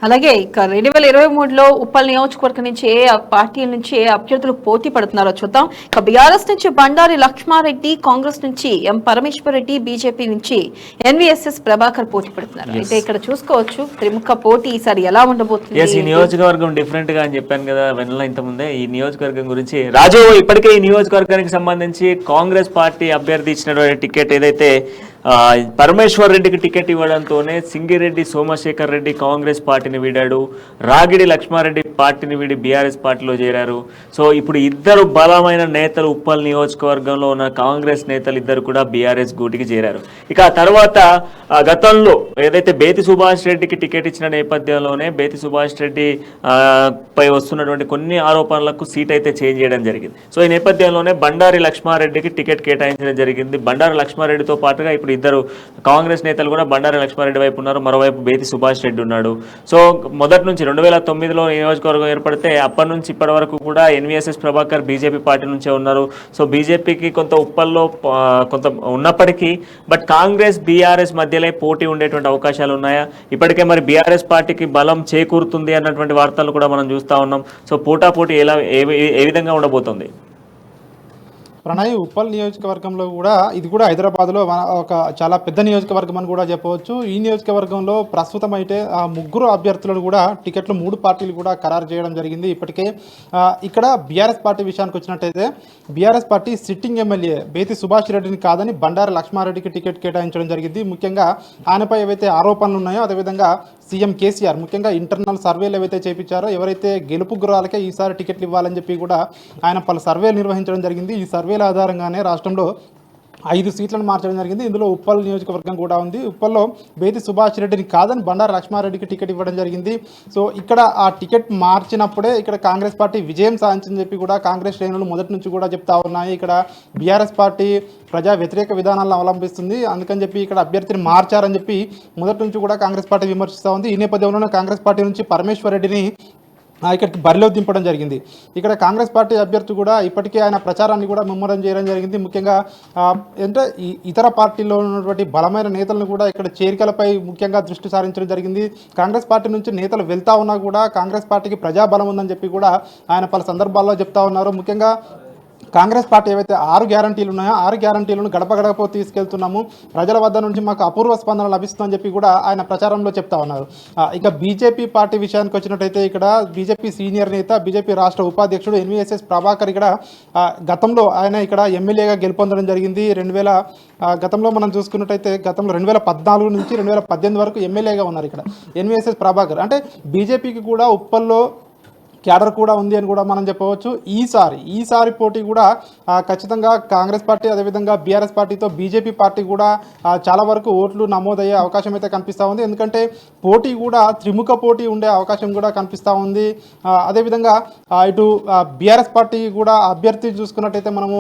అలాగే ఇక 2023లో ఉప్పల్ నియోజకవర్గం నుంచి ఏ పార్టీల నుంచి ఏ అభ్యర్థులు పోటీ పడుతున్నారో చూద్దాం. ఇక బీఆర్ఎస్ నుంచి బండారి లక్ష్మారెడ్డి, కాంగ్రెస్ నుంచి ఎం పరమేశ్వర్ రెడ్డి, బీజేపీ నుంచి ఎన్వీఎస్ఎస్ ప్రభాకర్ పోటీ పడుతున్నారు. అయితే ఇక్కడ చూసుకోవచ్చు త్రిముఖ పోటీ ఈసారి ఎలా ఉండబోతుంది. ఈ నియోజకవర్గం డిఫరెంట్ గా అని చెప్పాను కదా వెన్నెల ఇంతకుముందే. ఈ నియోజకవర్గం గురించి రాజు ఇప్పటికే ఈ నియోజకవర్గానికి సంబంధించి కాంగ్రెస్ పార్టీ అభ్యర్థి ఇచ్చినటువంటి టికెట్ ఏదైతే పరమేశ్వర్ రెడ్డికి టికెట్ ఇవ్వడంతోనే సింగిరెడ్డి సోమశేఖర్ రెడ్డి కాంగ్రెస్ పార్టీని వీడాడు, రాగిడి లక్ష్మారెడ్డి పార్టీని వీడి బీఆర్ఎస్ పార్టీలో చేరారు. సో ఇప్పుడు ఇద్దరు బలమైన నేతలు ఉప్పల్ నియోజకవర్గంలో ఉన్న కాంగ్రెస్ నేతలు ఇద్దరు కూడా బీఆర్ఎస్ గూటికి చేరారు. ఇక ఆ తర్వాత గతంలో ఏదైతే బేతి సుభాష్ రెడ్డికి టికెట్ ఇచ్చిన నేపథ్యంలోనే బేతి సుభాష్ రెడ్డి పై వస్తున్నటువంటి కొన్ని ఆరోపణలకు సీట్ అయితే చేంజ్ చేయడం జరిగింది. సో ఈ నేపథ్యంలోనే బండారి లక్ష్మారెడ్డికి టికెట్ కేటాయించడం జరిగింది. బండారి లక్ష్మారెడ్డితో పాటుగా ఇప్పుడు ఇద్దరు కాంగ్రెస్ నేతలు కూడా బండారి లక్ష్మారెడ్డి వైపు ఉన్నారు, మరోవైపు బేతి సుభాష్ రెడ్డి ఉన్నాడు. సో మొదటి నుంచి 2009లో నియోజకవర్గం ఏర్పడితే అప్పటి నుంచి ఇప్పటి వరకు కూడా ఎన్వీఎస్ఎస్ ప్రభాకర్ బీజేపీ పార్టీ నుంచే ఉన్నారు. సో బీజేపీకి కొంత ఉప్పల్లో కొంత ఉన్నప్పటికీ బట్ కాంగ్రెస్ బీఆర్ఎస్ మధ్యలో పోటీ ఉండేటువంటి అవకాశాలు ఉన్నాయా? ఇప్పటికే మరి బీఆర్ఎస్ పార్టీకి బలం చేకూరుతుంది అన్నటువంటి వార్తలు కూడా మనం చూస్తూ ఉన్నాం. సో పోటాపోటీ ఏ విధంగా ఉండబోతుంది? ప్రణయ్, ఉప్పల్ నియోజకవర్గంలో కూడా ఇది కూడా హైదరాబాద్లో ఒక చాలా పెద్ద నియోజకవర్గం అని కూడా చెప్పవచ్చు. ఈ నియోజకవర్గంలో ప్రస్తుతం అయితే ఆ ముగ్గురు అభ్యర్థులను కూడా టికెట్లు 3 పార్టీలు కూడా ఖరారు చేయడం జరిగింది. ఇప్పటికే ఇక్కడ బీఆర్ఎస్ పార్టీ విషయానికి వచ్చినట్టయితే BRS party sitting MLA Bethi Subhash రెడ్డిని కాదని బండారి లక్ష్మారెడ్డికి టికెట్ కేటాయించడం జరిగింది. ముఖ్యంగా ఆయనపై ఏవైతే ఆరోపణలు ఉన్నాయో అదేవిధంగా సీఎం కేసీఆర్ ముఖ్యంగా ఇంటర్నల్ సర్వేలు ఏవైతే చేయించారో ఎవరైతే గెలుపు గుర్రాలకే ఈసారి టికెట్లు ఇవ్వాలని చెప్పి కూడా ఆయన పలు సర్వేలు నిర్వహించడం జరిగింది. ఈ సర్వేల ఆధారంగానే రాష్ట్రంలో 5 సీట్లను మార్చడం జరిగింది. ఇందులో ఉప్పల్ నియోజకవర్గం కూడా ఉంది. ఉప్పల్లో బేతి సుభాష్ రెడ్డిని కాదని బండారు లక్ష్మారెడ్డికి టికెట్ ఇవ్వడం జరిగింది. సో ఇక్కడ ఆ టికెట్ మార్చినప్పుడే ఇక్కడ కాంగ్రెస్ పార్టీ విజయం సాధించిందని చెప్పి కూడా కాంగ్రెస్ శ్రేణులు మొదటి నుంచి కూడా చెప్తా ఉన్నాయి. ఇక్కడ బీఆర్ఎస్ పార్టీ ప్రజా వ్యతిరేక విధానాలను అవలంబిస్తుంది, అందుకని చెప్పి ఇక్కడ అభ్యర్థిని మార్చారని చెప్పి మొదటి నుంచి కూడా కాంగ్రెస్ పార్టీ విమర్శిస్తూ ఉంది. ఈ నేపథ్యంలోనే కాంగ్రెస్ పార్టీ నుంచి పరమేశ్వర్ రెడ్డిని ఇక్కడికి బరిలో దింపడం జరిగింది. ఇక్కడ కాంగ్రెస్ పార్టీ అభ్యర్థి కూడా ఇప్పటికే ఆయన ప్రచారాన్ని కూడా ముమ్మరం చేయడం జరిగింది. ముఖ్యంగా అంటే ఈ ఇతర పార్టీల్లో ఉన్నటువంటి బలమైన నేతలను కూడా ఇక్కడ చేరికలపై ముఖ్యంగా దృష్టి సారించడం జరిగింది. కాంగ్రెస్ పార్టీ నుంచి నేతలు వెళ్తా ఉన్నా కూడా కాంగ్రెస్ పార్టీకి ప్రజాబలం ఉందని చెప్పి కూడా ఆయన పలు సందర్భాల్లో చెప్తా ఉన్నారు. ముఖ్యంగా కాంగ్రెస్ పార్టీ ఏవైతే 6 గ్యారంటీలు ఉన్నాయో 6 గ్యారంటీలను గడప గడప తీసుకెళ్తున్నాము, ప్రజల వద్ద నుంచి మాకు అపూర్వ స్పందన లభిస్తుందని చెప్పి కూడా ఆయన ప్రచారంలో చెప్తా ఉన్నారు. ఇక బీజేపీ పార్టీ విషయానికి వచ్చినట్టయితే ఇక్కడ బీజేపీ సీనియర్ నేత బీజేపీ రాష్ట్ర ఉపాధ్యక్షుడు ఎన్వీఎస్ఎస్ ప్రభాకర్ ఇక్కడ గతంలో ఆయన ఇక్కడ ఎమ్మెల్యేగా గెలుపొందడం జరిగింది. గతంలో మనం చూసుకున్నట్టయితే గతంలో 2014 నుంచి 2018 వరకు ఎమ్మెల్యేగా ఉన్నారు ఇక్కడ ఎన్వీఎస్ఎస్ ప్రభాకర్. అంటే బీజేపీకి కూడా ఉప్పల్లో క్యాడర్ కూడా ఉంది అని కూడా మనం చెప్పవచ్చు. ఈసారి పోటీ కూడా ఖచ్చితంగా కాంగ్రెస్ పార్టీ అదేవిధంగా బీఆర్ఎస్ పార్టీతో బీజేపీ పార్టీ కూడా చాలా వరకు ఓట్లు నమోదయ్యే అవకాశం అయితే కనిపిస్తూ ఉంది. ఎందుకంటే పోటీ కూడా త్రిముఖ పోటీ ఉండే అవకాశం కూడా కనిపిస్తూ ఉంది. అదేవిధంగా ఇటు బీఆర్ఎస్ పార్టీ కూడా అభ్యర్థి చూసుకున్నట్టయితే మనము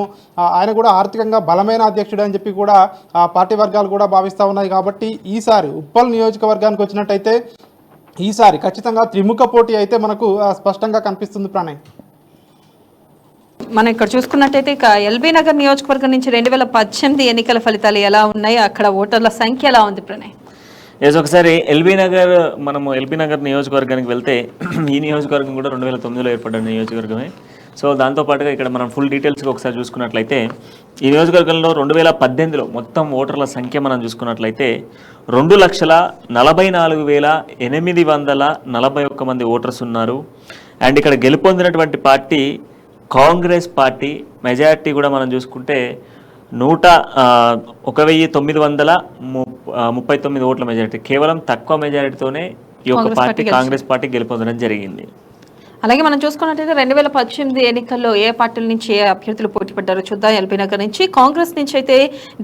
ఆయన కూడా ఆర్థికంగా బలమైన అధ్యక్షుడు అని చెప్పి కూడా పార్టీ వర్గాలు కూడా భావిస్తూ ఉన్నాయి. కాబట్టి ఈసారి ఉప్పల్ నియోజకవర్గానికి వచ్చినట్టయితే ఈసారి ఖచ్చితంగా త్రిముఖ పోటీ అయితే మనకు స్పష్టంగా కనిపిస్తుంది. ప్రణయ్, మనం ఇక్కడ చూసుకున్నట్టయితే ఇక ఎల్బీ నగర్ నియోజకవర్గం నుంచి 2018 ఎన్నికల ఫలితాలు ఎలా ఉన్నాయి, అక్కడ ఓటర్ల సంఖ్య ఎలా ఉంది ప్రణయ్? ఒకసారి ఎల్బీ నగర్ నియోజకవర్గానికి వెళ్తే ఈ నియోజకవర్గం కూడా 2009లో ఏర్పడ్డ నియోజకవర్గమే. సో దాంతోపాటుగా ఇక్కడ మనం ఫుల్ డీటెయిల్స్గా ఒకసారి చూసుకున్నట్లయితే ఈ నియోజకవర్గంలో 2018లో మొత్తం ఓటర్ల సంఖ్య మనం చూసుకున్నట్లయితే 2,44,841 మంది ఓటర్స్ ఉన్నారు. అండ్ ఇక్కడ గెలుపొందినటువంటి పార్టీ కాంగ్రెస్ పార్టీ. మెజారిటీ కూడా మనం చూసుకుంటే 1,939 ఓట్ల మెజారిటీ. కేవలం తక్కువ మెజారిటీతోనే ఈ యొక్క పార్టీ కాంగ్రెస్ పార్టీ గెలుపొందడం జరిగింది. అలాగే మనం చూసుకున్నట్టయితే 2018 ఎన్నికల్లో ఏ పార్టీల నుంచి ఏ అభ్యర్థులు పోటీ పడ్డారో చూద్దాం. ఎల్బీ నగర్ నుంచి కాంగ్రెస్ నుంచి అయితే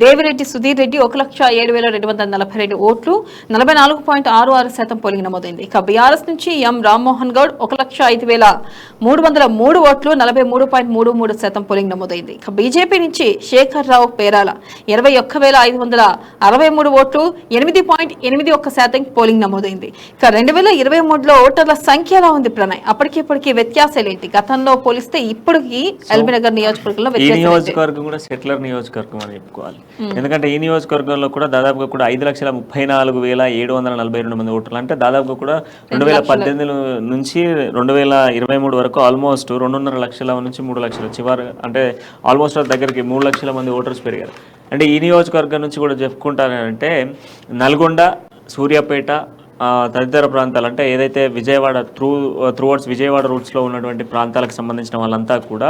దేవిరెడ్డి సుధీర్ రెడ్డి 1,07,242 ఓట్లు 44.66% పోలింగ్ నమోదైంది. ఇక బీఆర్ఎస్ నుంచి ఎం రామ్మోహన్ గౌడ్ 1,05,303 ఓట్లు 43.33% పోలింగ్ నమోదైంది. ఇక బీజేపీ నుంచి శేఖర్ రావు పేరాల 21,563 ఓట్లు 8.81% పోలింగ్ నమోదైంది. ఇక 2023లో ఓటర్ల సంఖ్య ఎలా ఉంది ప్రణయ్? అప్పటికిప్పటికి వ్యత్యాసాలు ఏంటి? గతంలో పోలిస్తే ఇప్పటికి ఎల్బీ నగర్ నియోజకవర్గంలో ఈ నియోజకవర్గం కూడా సెటిలర్ నియోజకవర్గం అని చెప్పుకోవాలి. ఎందుకంటే ఈ నియోజకవర్గంలో కూడా దాదాపుగా కూడా 5,34,742 మంది ఓటర్లు, అంటే దాదాపుగా కూడా 2018 నుంచి 2023 వరకు ఆల్మోస్ట్ 2.5 లక్షల నుంచి 3 లక్షల చివరి, అంటే ఆల్మోస్ట్ దగ్గరికి 3 లక్షల మంది ఓటర్స్ పెరిగారు. అంటే ఈ నియోజకవర్గం నుంచి కూడా చెప్పుకుంటారంటే నల్గొండ, సూర్యాపేట తదితర ప్రాంతాలు, అంటే ఏదైతే విజయవాడ త్రూవర్డ్స్ విజయవాడ రూట్స్లో ఉన్నటువంటి ప్రాంతాలకు సంబంధించిన వాళ్ళంతా కూడా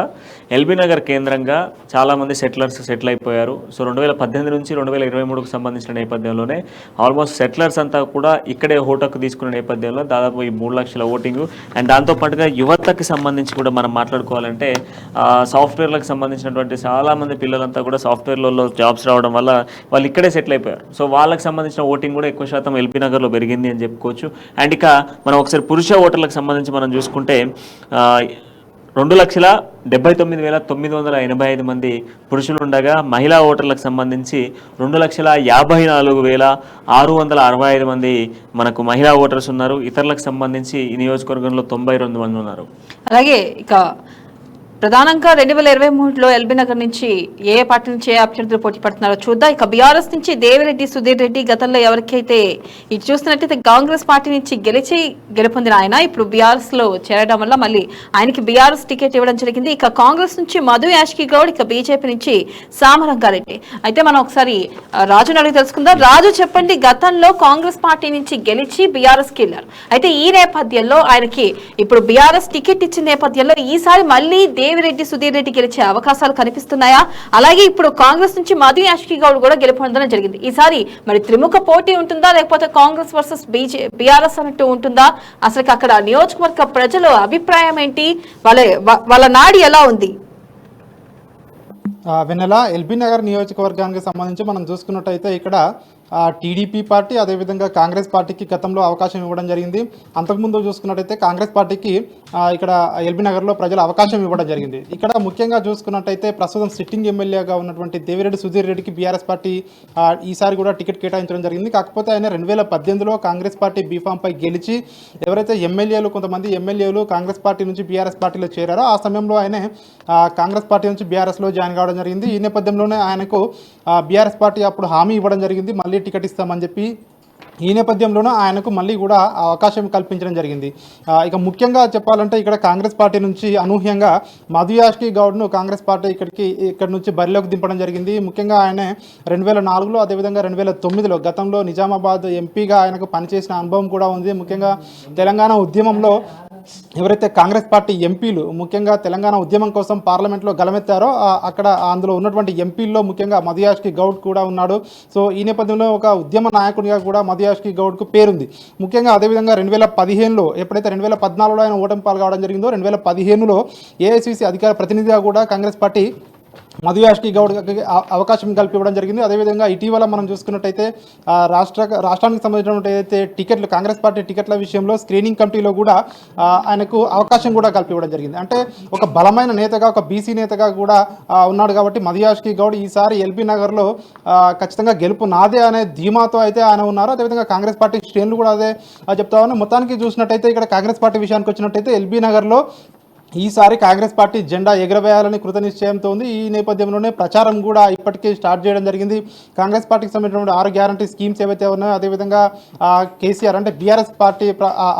ఎల్బీ నగర్ కేంద్రంగా చాలామంది సెటిల్ అయిపోయారు. సో 2018 నుంచి 2023కు సంబంధించిన నేపథ్యంలోనే ఆల్మోస్ట్ సెటిలర్స్ అంతా కూడా ఇక్కడే హోటకు తీసుకున్న నేపథ్యంలో దాదాపు ఈ 3 లక్షల ఓటింగు. అండ్ దాంతోపాటుగా యువతకి సంబంధించి కూడా మనం మాట్లాడుకోవాలంటే సాఫ్ట్వేర్లకు సంబంధించినటువంటి చాలామంది పిల్లలంతా కూడా సాఫ్ట్వేర్లలో జాబ్స్ రావడం వల్ల వాళ్ళు ఇక్కడే సెటిల్ అయిపోయారు. సో వాళ్ళకి సంబంధించిన ఓటింగ్ కూడా ఎక్కువ శాతం ఎల్బీ నగర్లో పెరిగింది అని చెప్పుకోవచ్చు. అండ్ ఇక మనం ఒకసారి పురుష ఓటర్లకు సంబంధించి మనం చూసుకుంటే 2,79,985 మంది పురుషులు ఉండగా మహిళా ఓటర్లకు సంబంధించి 2,54,665 మంది మనకు మహిళా ఓటర్స్ ఉన్నారు. ఇతరులకు సంబంధించి ఈ నియోజకవర్గంలో 92 మంది ఉన్నారు. అలాగే ఇక ప్రధానంగా 2023లో ఎల్బీ నగర్ నుంచి ఏ పార్టీ నుంచి ఏ అభ్యర్థులు పోటీ పడుతున్నారో చూద్దాం. ఇక బీఆర్ఎస్ నుంచి దేవిరెడ్డి సుధీర్ రెడ్డి గతంలో ఎవరికైతే ఇటు చూస్తున్నట్టయితే కాంగ్రెస్ పార్టీ నుంచి గెలుపొందిన ఆయన ఇప్పుడు బీఆర్ఎస్ లో చేరడం వల్ల మళ్ళీ ఆయనకి బీఆర్ఎస్ టికెట్ ఇవ్వడం జరిగింది. ఇక కాంగ్రెస్ నుంచి మధు యాష్కి గౌడ్, ఇక బీజేపీ నుంచి సామరంగారెడ్డి. అయితే మనం ఒకసారి రాజుని అడిగి తెలుసుకుందాం. రాజు చెప్పండి, గతంలో కాంగ్రెస్ పార్టీ నుంచి గెలిచి బీఆర్ఎస్ కి వెళ్ళారు. అయితే ఈ నేపథ్యంలో ఆయనకి ఇప్పుడు బీఆర్ఎస్ టికెట్ ఇచ్చిన నేపథ్యంలో ఈసారి మళ్ళీ దేవిరెడ్డి సుధీర్ రెడ్డి గెలిచే అవకాశాలు కనిపిస్తున్నాయా? అలాగే ఇప్పుడు కాంగ్రెస్ నుంచి మధు యాష్కి గౌడ్ కూడా గెలుపొందడం జరిగింది. ఈసారి మరి త్రిముఖ పోటీ ఉంటుందా, లేకపోతే కాంగ్రెస్ వర్సెస్ బీఆర్ఎస్ అన్నట్టు ఉంటుందా? అసలు అక్కడ నియోజకవర్గ ప్రజల అభిప్రాయం ఏంటి? వాళ్ళ నాడి ఎలా ఉంది? వెన్నెల, ఎల్బీ నగర్ నియోజకవర్గానికి సంబంధించి మనం చూసుకున్నట్టయితే ఇక్కడ టీడీపీ పార్టీ అదేవిధంగా కాంగ్రెస్ పార్టీకి గతంలో అవకాశం ఇవ్వడం జరిగింది. అంతకుముందు చూసుకున్నట్టయితే కాంగ్రెస్ పార్టీకి ఇక్కడ ఎల్బీ నగర్లో ప్రజలు అవకాశం ఇవ్వడం జరిగింది. ఇక్కడ ముఖ్యంగా చూసుకున్నట్టయితే ప్రస్తుతం సిట్టింగ్ ఎమ్మెల్యేగా ఉన్నటువంటి దేవిరెడ్డి సుధీర్ రెడ్డికి బీఆర్ఎస్ పార్టీ ఈసారి కూడా టికెట్ కేటాయించడం జరిగింది. కాకపోతే ఆయన 2018లో కాంగ్రెస్ పార్టీ బీఫామ్పై గెలిచి ఎవరైతే కొంతమంది ఎమ్మెల్యేలు కాంగ్రెస్ పార్టీ నుంచి బీఆర్ఎస్ పార్టీలో చేరారో ఆ సమయంలో ఆయన కాంగ్రెస్ పార్టీ నుంచి బీఆర్ఎస్లో జాయిన్ కావడం జరిగింది. ఈ నేపథ్యంలోనే ఆయనకు బీఆర్ఎస్ పార్టీ అప్పుడు హామీ ఇవ్వడం జరిగింది, మళ్ళీ టికెట్ ఇస్తామని చెప్పి. ఈ నేపథ్యంలోనూ ఆయనకు మళ్ళీ కూడా అవకాశం కల్పించడం జరిగింది. ఇక ముఖ్యంగా చెప్పాలంటే ఇక్కడ కాంగ్రెస్ పార్టీ నుంచి అనూహ్యంగా మధు యాష్కి గౌడ్ను కాంగ్రెస్ పార్టీ ఇక్కడ నుంచి బరిలోకి దింపడం జరిగింది. ముఖ్యంగా ఆయన 2004లో అదేవిధంగా 2009లో గతంలో నిజామాబాద్ ఎంపీగా ఆయనకు పనిచేసిన అనుభవం కూడా ఉంది. ముఖ్యంగా తెలంగాణ ఉద్యమంలో ఎవరైతే కాంగ్రెస్ పార్టీ ఎంపీలు ముఖ్యంగా తెలంగాణ ఉద్యమం కోసం పార్లమెంట్లో గలమెత్తారో అక్కడ అందులో ఉన్నటువంటి ఎంపీల్లో ముఖ్యంగా మధు యాష్కి గౌడ్ కూడా ఉన్నాడు. సో ఈ నేపథ్యంలో ఒక ఉద్యమ నాయకునిగా కూడా మధు యాష్కి గౌడ్కు పేరుంది. ముఖ్యంగా అదేవిధంగా 2015లో ఎప్పుడైతే 2014లో ఆయన ఓటమి పాల్గొవడం జరిగిందో 2015లో ఏఐసిసి అధికార ప్రతినిధిగా కూడా కాంగ్రెస్ పార్టీ మధు యాష్కి గౌడ్కి అవకాశం కల్పివ్వడం జరిగింది. అదేవిధంగా ఇటీవల మనం చూసుకున్నట్టయితే రాష్ట్రానికి సంబంధించినటువంటి ఏదైతే టికెట్లు కాంగ్రెస్ పార్టీ టికెట్ల విషయంలో స్క్రీనింగ్ కమిటీలో కూడా ఆయనకు అవకాశం కూడా కల్పివ్వడం జరిగింది. అంటే ఒక బలమైన నేతగా, ఒక బీసీ నేతగా కూడా ఉన్నాడు కాబట్టి మధు యాష్కి గౌడ్ ఈసారి ఎల్బీ నగర్లో ఖచ్చితంగా గెలుపు నాదే అనే ధీమాతో అయితే ఆయన ఉన్నారు. అదేవిధంగా కాంగ్రెస్ పార్టీ శ్రేణులు కూడా అదే చెప్తా ఉన్నారు. మొత్తానికి చూసినట్టయితే ఇక్కడ కాంగ్రెస్ పార్టీ విషయానికి వచ్చినట్టయితే ఎల్బీ నగర్లో ఈసారి కాంగ్రెస్ పార్టీ జెండా ఎగరవేయాలని కృత నిశ్చయంతో ఉంది. ఈ నేపథ్యంలోనే ప్రచారం కూడా ఇప్పటికే స్టార్ట్ చేయడం జరిగింది. కాంగ్రెస్ పార్టీకి సంబంధించినటువంటి 6 గ్యారంటీ స్కీమ్స్ ఏవైతే ఉన్నాయో, అదేవిధంగా కేసీఆర్ అంటే బీఆర్ఎస్ పార్టీ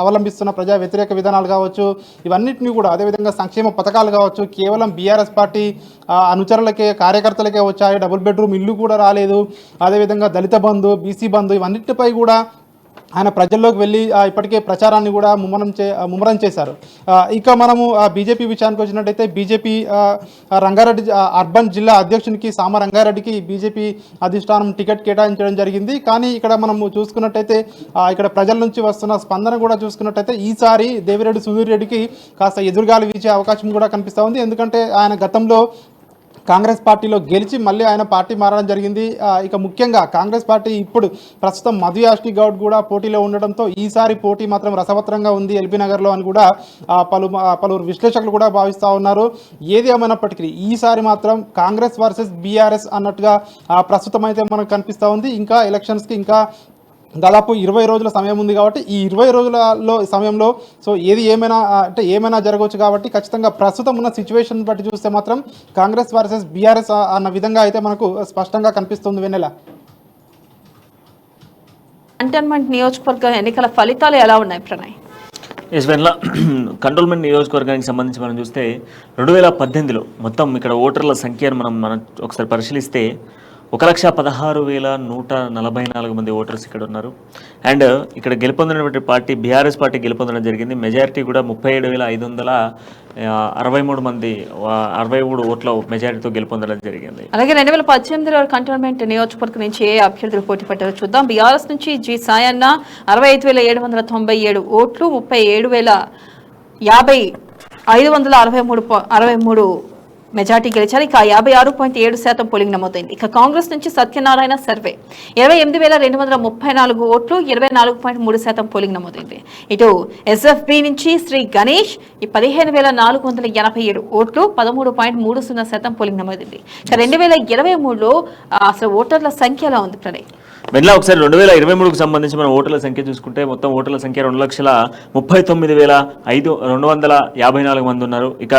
అవలంబిస్తున్న ప్రజా వ్యతిరేక విధానాలు కావచ్చు, ఇవన్నింటినీ కూడా అదేవిధంగా సంక్షేమ పథకాలు కావచ్చు, కేవలం బీఆర్ఎస్ పార్టీ అనుచరులకే కార్యకర్తలకే వచ్చాయి. డబుల్ బెడ్రూమ్ ఇల్లు కూడా రాలేదు. అదేవిధంగా దళిత బంధు, బీసీ బంధు, ఇవన్నిటిపై కూడా ఆయన ప్రజల్లోకి వెళ్ళి ఇప్పటికే ప్రచారాన్ని కూడా ముమ్మరం చేశారు. ఇక మనము బీజేపీ విషయానికి వచ్చినట్టయితే బీజేపీ రంగారెడ్డి అర్బన్ జిల్లా అధ్యక్షునికి సామ రంగారెడ్డికి బీజేపీ అధిష్టానం టికెట్ కేటాయించడం జరిగింది. కానీ ఇక్కడ మనము చూసుకున్నట్టయితే ఇక్కడ ప్రజల నుంచి వస్తున్న స్పందన కూడా చూసుకున్నట్టయితే ఈసారి దేవిరెడ్డి సుధీర్ రెడ్డికి కాస్త ఎదురుగాలి వీచే అవకాశం కూడా కనిపిస్తూ ఉంది. ఎందుకంటే ఆయన గతంలో కాంగ్రెస్ పార్టీలో గెలిచి మళ్ళీ ఆయన పార్టీ మారడం జరిగింది. ఇక ముఖ్యంగా కాంగ్రెస్ పార్టీ ఇప్పుడు ప్రస్తుతం మధు యాష్కి గౌడ్ కూడా పోటీలో ఉండడంతో ఈసారి పోటీ మాత్రం రసవత్రంగా ఉంది ఎల్బీ నగర్లో అని కూడా పలువురు విశ్లేషకులు కూడా భావిస్తూ ఉన్నారు. ఏది ఏమైనప్పటికీ ఈసారి మాత్రం కాంగ్రెస్ వర్సెస్ బీఆర్ఎస్ అన్నట్టుగా ప్రస్తుతం అయితే మనకు కనిపిస్తూ ఉంది. ఇంకా ఎలక్షన్స్కి ఇంకా దాదాపు 20 రోజుల సమయం ఉంది కాబట్టి ఈ 20 రోజులలో సమయంలో సో ఏమైనా జరగవచ్చు కాబట్టి ఖచ్చితంగా ప్రస్తుతం ఉన్న సిచ్యువేషన్ బట్టి చూస్తే మాత్రం కాంగ్రెస్ వర్సెస్ బీఆర్ఎస్ అన్న విధంగా అయితే మనకు స్పష్టంగా కనిపిస్తుంది. వెన్నెల, కంటోన్మెంట్ నియోజకవర్గ ఎన్నికల ఫలితాలు ఎలా ఉన్నాయి ప్రణయ్? యశ్వన్లా, కంటోన్మెంట్ నియోజకవర్గానికి సంబంధించి మనం చూస్తే 2018లో మొత్తం ఇక్కడ ఓటర్ల సంఖ్యను మనం ఒకసారి పరిశీలిస్తే 1,16,144 మంది ఓటర్స్ ఇక్కడ ఉన్నారు. అండ్ ఇక్కడ గెలుపొందినటువంటి పార్టీ బీఆర్ఎస్ పార్టీ గెలుపొందడం జరిగింది. మెజారిటీ కూడా 37,563 మంది 63 ఓట్ల మెజారిటీతో గెలుపొందడం జరిగింది. అలాగే 2018లో కంటోన్మెంట్ నియోజకవర్గం నుంచి ఏ అభ్యర్థులు పోటీ పడ్డారో చూద్దాం. బీఆర్ఎస్ నుంచి జి సాయన్న 65,797 ఓట్లు, 37,563 మెజార్టీ గెలిచారు. ఇక 56.7% పోలింగ్ నమోదైంది. ఇక కాంగ్రెస్ నుంచి సత్యనారాయణ సర్వే 28,234 ఓట్లు, 24.3% పోలింగ్ నమోదైంది. ఇటు ఎస్ఎఫ్బి నుంచి శ్రీ గణేష్ 15,487 ఓట్లు, 13.30% పోలింగ్ నమోదైంది. ఇక 2023లో అసలు ఓటర్ల సంఖ్య ఎలా ఉంది ప్రణయ్? వెంటనే ఒకసారి 2023కు సంబంధించి మనం ఓటర్ల సంఖ్య చూసుకుంటే మొత్తం ఓటర్ల సంఖ్య 2,39,254 మంది ఉన్నారు. ఇక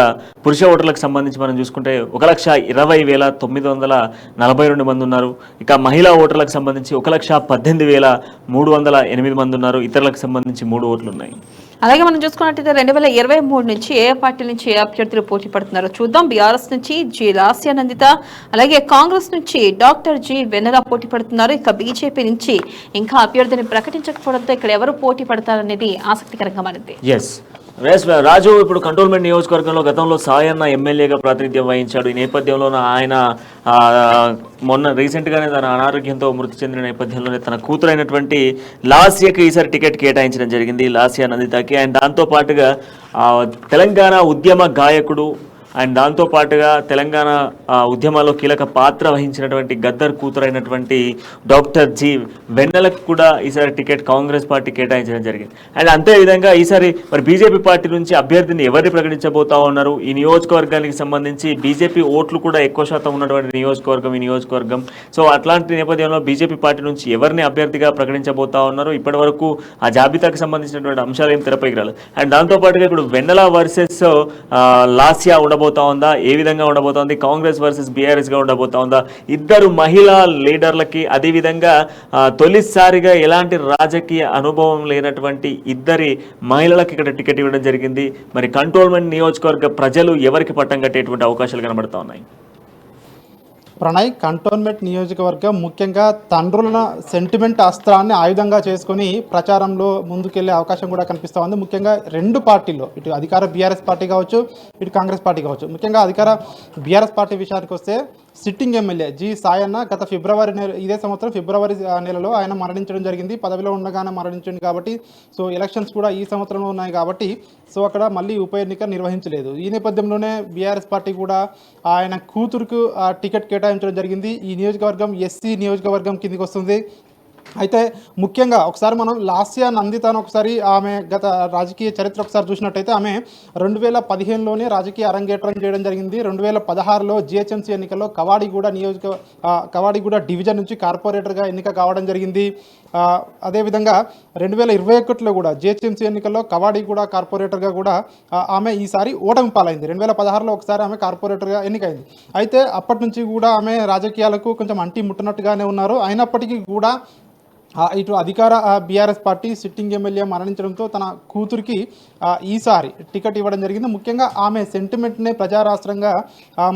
పురుష ఓటర్లకు సంబంధించి మనం చూసుకుంటే 1,20,942 మంది ఉన్నారు. ఇక మహిళా ఓటర్లకు సంబంధించి 1,18,308 మంది ఉన్నారు. ఇతరులకు సంబంధించి 3 ఓట్లు ఉన్నాయి. అలాగే మనం చూసుకున్నట్టయితే 2023 నుంచి ఏ పార్టీ నుంచి ఏ అభ్యర్థులు పోటీ పడుతున్నారో చూద్దాం. బీఆర్ఎస్ నుంచి జి లాస్యానందిత, అలాగే కాంగ్రెస్ నుంచి డాక్టర్ జి వెన్నెల పోటీ పడుతున్నారు. ఇక బీజేపీ నుంచి ఇంకా అభ్యర్థిని ప్రకటించకపోవడంతో ఇక్కడ ఎవరు పోటీ పడతారనేది ఆసక్తికరంగా మారింది. రాజు, ఇప్పుడు కంటోన్మెంట్ నియోజకవర్గంలో గతంలో సాయన్న ఎమ్మెల్యేగా ప్రాతినిధ్యం వహించాడు. ఈ నేపథ్యంలో ఆయన మొన్న రీసెంట్గానే తన అనారోగ్యంతో మృతి చెందిన నేపథ్యంలోనే తన కూతురైనటువంటి లాస్యకి ఈసారి టికెట్ కేటాయించడం జరిగింది, లాస్యా నందితకి. అండ్ దాంతోపాటుగా తెలంగాణ ఉద్యమ గాయకుడు అండ్ దాంతోపాటుగా తెలంగాణ ఉద్యమాల్లో కీలక పాత్ర వహించినటువంటి గద్దర్ కూతురైనటువంటి డాక్టర్ జి వెన్నెలకు కూడా ఈసారి టికెట్ కాంగ్రెస్ పార్టీ కేటాయించడం జరిగింది. అండ్ అంతేవిధంగా ఈసారి మరి బీజేపీ పార్టీ నుంచి అభ్యర్థిని ఎవరిని ప్రకటించబోతా ఉన్నారు? ఈ నియోజకవర్గానికి సంబంధించి బీజేపీ ఓట్లు కూడా ఎక్కువ శాతం ఉన్నటువంటి నియోజకవర్గం ఈ నియోజకవర్గం. సో అట్లాంటి నేపథ్యంలో బీజేపీ పార్టీ నుంచి ఎవరిని అభ్యర్థిగా ప్రకటించబోతా ఉన్నారు? ఇప్పటి వరకు ఆ జాబితాకు సంబంధించినటువంటి అంశాలు ఏం తెరపైకి రాలేదు. అండ్ దాంతోపాటుగా ఇప్పుడు వెన్నెల వర్సెస్ లాస్యా ఉండబోతా ఉందా? ఏ విధంగా ఉండబోతోంది? కాంగ్రెస్ వర్సెస్ బీఆర్ఎస్ గా ఉండబోతా ఉందా? ఇద్దరు మహిళా లీడర్లకి, అదేవిధంగా తొలిసారిగా ఎలాంటి రాజకీయ అనుభవం లేనటువంటి ఇద్దరి మహిళలకు ఇక్కడ టికెట్ ఇవ్వడం జరిగింది. మరి కంటోన్మెంట్ నియోజకవర్గ ప్రజలు ఎవరికి పట్టం కట్టేటువంటి అవకాశాలు కనబడతా ఉన్నాయి? ప్రణయ్, కంటోన్మెంట్ నియోజకవర్గం ముఖ్యంగా తండ్రుల సెంటిమెంట్ అస్త్రాన్ని ఆయుధంగా చేసుకుని ప్రచారంలో ముందుకెళ్లే అవకాశం కూడా కనిపిస్తూ ఉంది. ముఖ్యంగా 2 పార్టీల్లో, ఇటు అధికార బీఆర్ఎస్ పార్టీ కావచ్చు, ఇటు కాంగ్రెస్ పార్టీ కావచ్చు. ముఖ్యంగా అధికార బీఆర్ఎస్ పార్టీ విషయానికి వస్తే సిట్టింగ్ ఎమ్మెల్యే జి సాయన్న గత ఇదే సంవత్సరం ఫిబ్రవరి నెలలో ఆయన మరణించడం జరిగింది. పదవిలో ఉండగానే మరణించింది కాబట్టి సో ఎలక్షన్స్ కూడా ఈ సంవత్సరంలో ఉన్నాయి కాబట్టి సో అక్కడ మళ్ళీ ఉప ఎన్నిక నిర్వహించలేదు. ఈ నేపథ్యంలోనే బీఆర్ఎస్ పార్టీ కూడా ఆయన కూతురుకు టికెట్ కేటాయించడం జరిగింది. ఈ నియోజకవర్గం ఎస్సీ నియోజకవర్గం కిందికి వస్తుంది. అయితే ముఖ్యంగా ఒకసారి మనం లాస్యా నందితను ఒకసారి ఆమె గత రాజకీయ చరిత్ర ఒకసారి చూసినట్టయితే ఆమె 2015లోనే రాజకీయ అరంగేట్రం చేయడం జరిగింది. 2016లో జిహెచ్ఎంసీ ఎన్నికల్లో కవాడిగూడ డివిజన్ నుంచి కార్పొరేటర్గా ఎన్నిక కావడం జరిగింది. అదేవిధంగా 2021లో కూడా జిహెచ్ఎంసీ ఎన్నికల్లో కవాడిగూడ కార్పొరేటర్గా కూడా ఆమె ఈసారి ఓటమి పాలైంది. 2016లో ఒకసారి ఆమె కార్పొరేటర్గా ఎన్నికైంది. అయితే అప్పటి నుంచి కూడా ఆమె రాజకీయాలకు కొంచెం అంటి ముట్టనట్టుగానే ఉన్నారు. అయినప్పటికీ కూడా ఇటు అధికార బీఆర్ఎస్ పార్టీ సిట్టింగ్ ఎమ్మెల్యే మరణించడంతో తన కూతురికి ఈసారి టికెట్ ఇవ్వడం జరిగింది. ముఖ్యంగా ఆమె సెంటిమెంట్నే ప్రజారాష్ట్రంగా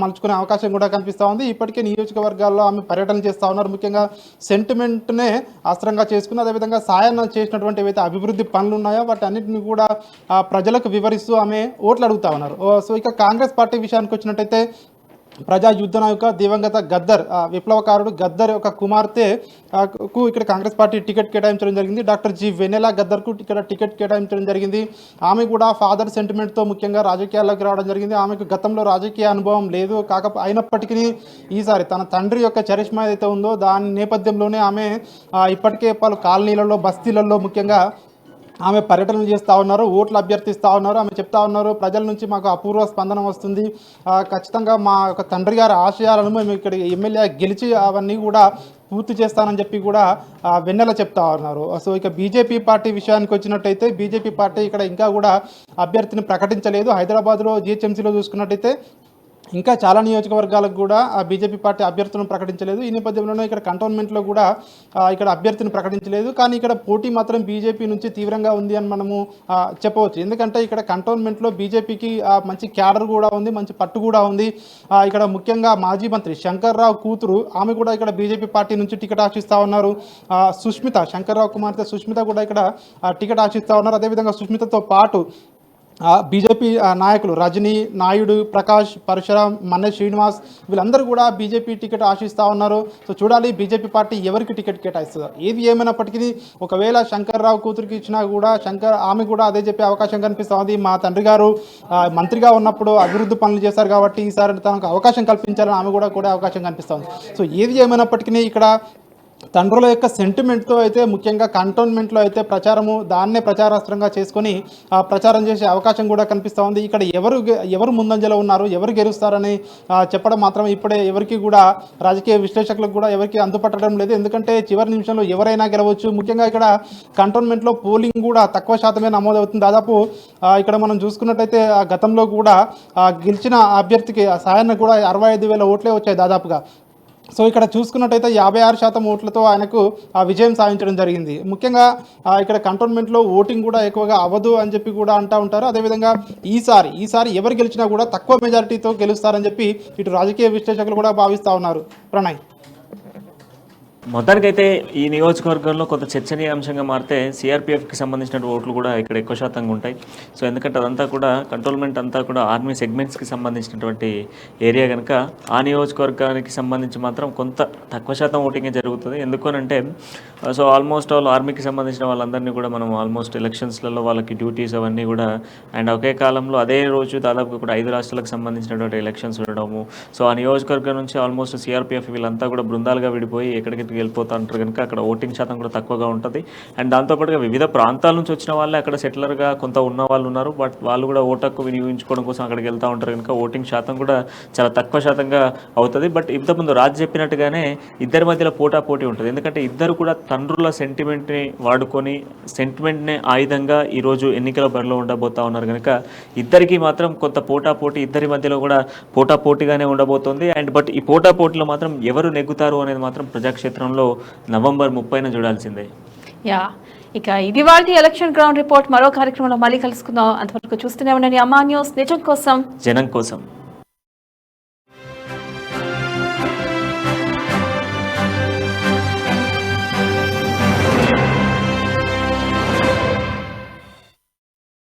మలుచుకునే అవకాశం కూడా కనిపిస్తూ ఉంది. ఇప్పటికే నియోజకవర్గాల్లో ఆమె పర్యటన చేస్తూ ఉన్నారు. ముఖ్యంగా సెంటిమెంట్నే అస్త్రంగా చేసుకుని అదేవిధంగా సాయం చేసినటువంటి ఏవైతే అభివృద్ధి పనులు ఉన్నాయో వాటి అన్నింటినీ కూడా ప్రజలకు వివరిస్తూ ఆమె ఓట్లు అడుగుతా ఉన్నారు. సో ఇక కాంగ్రెస్ పార్టీ విషయానికి వచ్చినట్టయితే ప్రజా యుద్ధ నాయక దివంగత గద్దర్ విప్లవకారుడు గద్దర్ యొక్క కుమార్తెకు ఇక్కడ కాంగ్రెస్ పార్టీ టికెట్ కేటాయించడం జరిగింది. డాక్టర్ జి వెన్నెల గద్దర్కు ఇక్కడ టికెట్ కేటాయించడం జరిగింది. ఆమె కూడా ఫాదర్ సెంటిమెంట్తో ముఖ్యంగా రాజకీయాల్లోకి రావడం జరిగింది. ఆమెకు గతంలో రాజకీయ అనుభవం లేదు. అయినప్పటికీ ఈసారి తన తండ్రి యొక్క చరిష్మా ఏదైతే ఉందో దాని నేపథ్యంలోనే ఆమె ఇప్పటికే పలు కాలనీలలో బస్తీలలో ముఖ్యంగా ఆమె పర్యటనలు చేస్తూ ఉన్నారు, ఓట్లు అభ్యర్థిస్తూ ఉన్నారు. ఆమె చెప్తా ఉన్నారు, ప్రజల నుంచి మాకు అపూర్వ స్పందన వస్తుంది, ఖచ్చితంగా మా యొక్క తండ్రి గారి ఆశయాలను మేము ఇక్కడ ఎమ్మెల్యే గెలిచి అవన్నీ కూడా పూర్తి చేస్తానని చెప్పి కూడా వెన్నెల చెప్తా ఉన్నారు. సో ఇక బీజేపీ పార్టీ విషయానికి వచ్చినట్టయితే బీజేపీ పార్టీ ఇక్కడ ఇంకా కూడా అభ్యర్థిని ప్రకటించలేదు. హైదరాబాద్లో జిహెచ్ఎంసీలో చూసుకున్నట్టయితే ఇంకా చాలా నియోజకవర్గాలకు కూడా బీజేపీ పార్టీ అభ్యర్థులను ప్రకటించలేదు. ఈ నేపథ్యంలోనే ఇక్కడ కంటోన్మెంట్లో కూడా ఇక్కడ అభ్యర్థిని ప్రకటించలేదు. కానీ ఇక్కడ పోటీ మాత్రం బీజేపీ నుంచి తీవ్రంగా ఉంది అని మనము చెప్పవచ్చు. ఎందుకంటే ఇక్కడ కంటోన్మెంట్లో బీజేపీకి మంచి క్యాడర్ కూడా ఉంది, మంచి పట్టు కూడా ఉంది. ఇక్కడ ముఖ్యంగా మాజీ మంత్రి శంకర్రావు కూతురు ఆమె కూడా ఇక్కడ బీజేపీ పార్టీ నుంచి టికెట్ ఆశిస్తూ ఉన్నారు. సుష్మిత, శంకర్రావు కుమార్తె సుష్మిత కూడా ఇక్కడ టికెట్ ఆశిస్తూ ఉన్నారు. అదేవిధంగా సుష్మితతో పాటు బీజేపీ నాయకులు రజనీ, నాయుడు, ప్రకాష్, పరశురామ్, మన్నె శ్రీనివాస్ వీళ్ళందరూ కూడా బీజేపీ టికెట్ ఆశిస్తూ ఉన్నారు. సో చూడాలి బీజేపీ పార్టీ ఎవరికి టికెట్ కేటాయిస్తుందో. ఏది ఏమైనప్పటికీ ఒకవేళ శంకర్రావు కూతురికి ఇచ్చినా కూడా ఆమె కూడా అదే చెప్పే అవకాశం కనిపిస్తూ ఉంది. మా తండ్రి గారు మంత్రిగా ఉన్నప్పుడు అభివృద్ధి పనులు చేశారు కాబట్టి ఈసారి తనకు అవకాశం కల్పించాలని ఆమె కూడా అవకాశం కనిపిస్తుంది. సో ఏది ఏమైనప్పటికీ ఇక్కడ తండ్రుల యొక్క సెంటిమెంట్తో అయితే ముఖ్యంగా కంటోన్మెంట్లో అయితే ప్రచారము దాన్నే ప్రచారాస్త్రంగా చేసుకొని ప్రచారం చేసే అవకాశం కూడా కనిపిస్తూ ఉంది. ఇక్కడ ఎవరు ముందంజలో ఉన్నారు, ఎవరు గెలుస్తారని చెప్పడం మాత్రం ఇప్పుడే ఎవరికి కూడా రాజకీయ విశ్లేషకులకు కూడా ఎవరికి అందుపట్టడం లేదు. ఎందుకంటే చివరి నిమిషంలో ఎవరైనా గెలవచ్చు. ముఖ్యంగా ఇక్కడ కంటోన్మెంట్లో పోలింగ్ కూడా తక్కువ శాతమే నమోదవుతుంది. దాదాపు ఇక్కడ మనం చూసుకున్నట్టయితే గతంలో కూడా గెలిచిన అభ్యర్థికి సాయన్న కూడా 65,000 ఓట్లే వచ్చాయి దాదాపుగా. సో ఇక్కడ చూసుకున్నట్టయితే 56% ఓట్లతో ఆయనకు విజయం సాధించడం జరిగింది. ముఖ్యంగా ఇక్కడ కంటోన్మెంట్లో ఓటింగ్ కూడా ఎక్కువగా అవ్వదు అని చెప్పి కూడా అంటూ ఉంటారు. అదేవిధంగా ఈసారి ఎవరు గెలిచినా కూడా తక్కువ మెజారిటీతో గెలుస్తారని చెప్పి ఇటు రాజకీయ విశ్లేషకులు కూడా భావిస్తూ ఉన్నారు. ప్రణయ్, మొత్తానికైతే ఈ నియోజకవర్గంలో కొంత చర్చనీయాంశంగా మారితే సిఆర్పిఎఫ్కి సంబంధించిన ఓట్లు కూడా ఇక్కడ ఎక్కువ శాతంగా ఉంటాయి. సో ఎందుకంటే అదంతా కూడా కంట్రోల్మెంట్ అంతా కూడా ఆర్మీ సెగ్మెంట్స్కి సంబంధించినటువంటి ఏరియా కనుక ఆ నియోజకవర్గానికి సంబంధించి మాత్రం కొంత తక్కువ శాతం ఓటింగే జరుగుతుంది. ఎందుకనంటే సో ఆల్మోస్ట్ ఆల్ ఆర్మీకి సంబంధించిన వాళ్ళందరినీ కూడా మనం ఆల్మోస్ట్ ఎలక్షన్స్లలో వాళ్ళకి డ్యూటీస్ అవన్నీ కూడా అండ్ ఒకే కాలంలో అదే రోజు దాదాపు కూడా 5 రాష్ట్రాలకు సంబంధించినటువంటి ఎలక్షన్స్ ఉండడము. సో ఆ నియోజకవర్గం నుంచి ఆల్మోస్ట్ సిఆర్పిఎఫ్ వీళ్ళంతా కూడా బృందాలుగా విడిపోయి ఎక్కడికి వెళ్ళిపోతూ ఉంటారు కనుక అక్కడ ఓటింగ్ శాతం కూడా తక్కువగా ఉంటుంది. అండ్ దాంతోపాటుగా వివిధ ప్రాంతాల నుంచి వచ్చిన వాళ్ళే అక్కడ సెటిలర్గా కొంత ఉన్న వాళ్ళు ఉన్నారు. బట్ వాళ్ళు కూడా ఓటు హక్కు వినియోగించుకోవడం కోసం అక్కడికి వెళ్తూ ఉంటారు కనుక ఓటింగ్ శాతం కూడా చాలా తక్కువ శాతంగా అవుతుంది. బట్ ఇంతకుముందు రాజు చెప్పినట్టుగానే ఇద్దరి మధ్యలో పోటాపోటీ ఉంటుంది. ఎందుకంటే ఇద్దరు కూడా తండ్రుల సెంటిమెంట్ని వాడుకొని సెంటిమెంట్నే ఆయుధంగా ఈరోజు ఎన్నికల బరిలో ఉండబోతూ ఉన్నారు కనుక ఇద్దరికి మాత్రం కొంత పోటాపోటీ ఇద్దరి మధ్యలో కూడా పోటాపోటీగానే ఉండబోతోంది. అండ్ బట్ ఈ పోటాపోటీలో మాత్రం ఎవరు నెగ్గుతారు అనేది మాత్రం ప్రజాక్షేత్రంలో నవంబర్ 30న చూడాల్సిందే. ఇక ఇది వాళ్ళ ఎలక్షన్ గ్రౌండ్ రిపోర్ట్. మరో కార్యక్రమంలో మళ్ళీ కలుసుకుందాం. అంతవరకు చూస్తూనే ఉండండి అమ్మా న్యూస్, నిజం కోసం, జనం కోసం.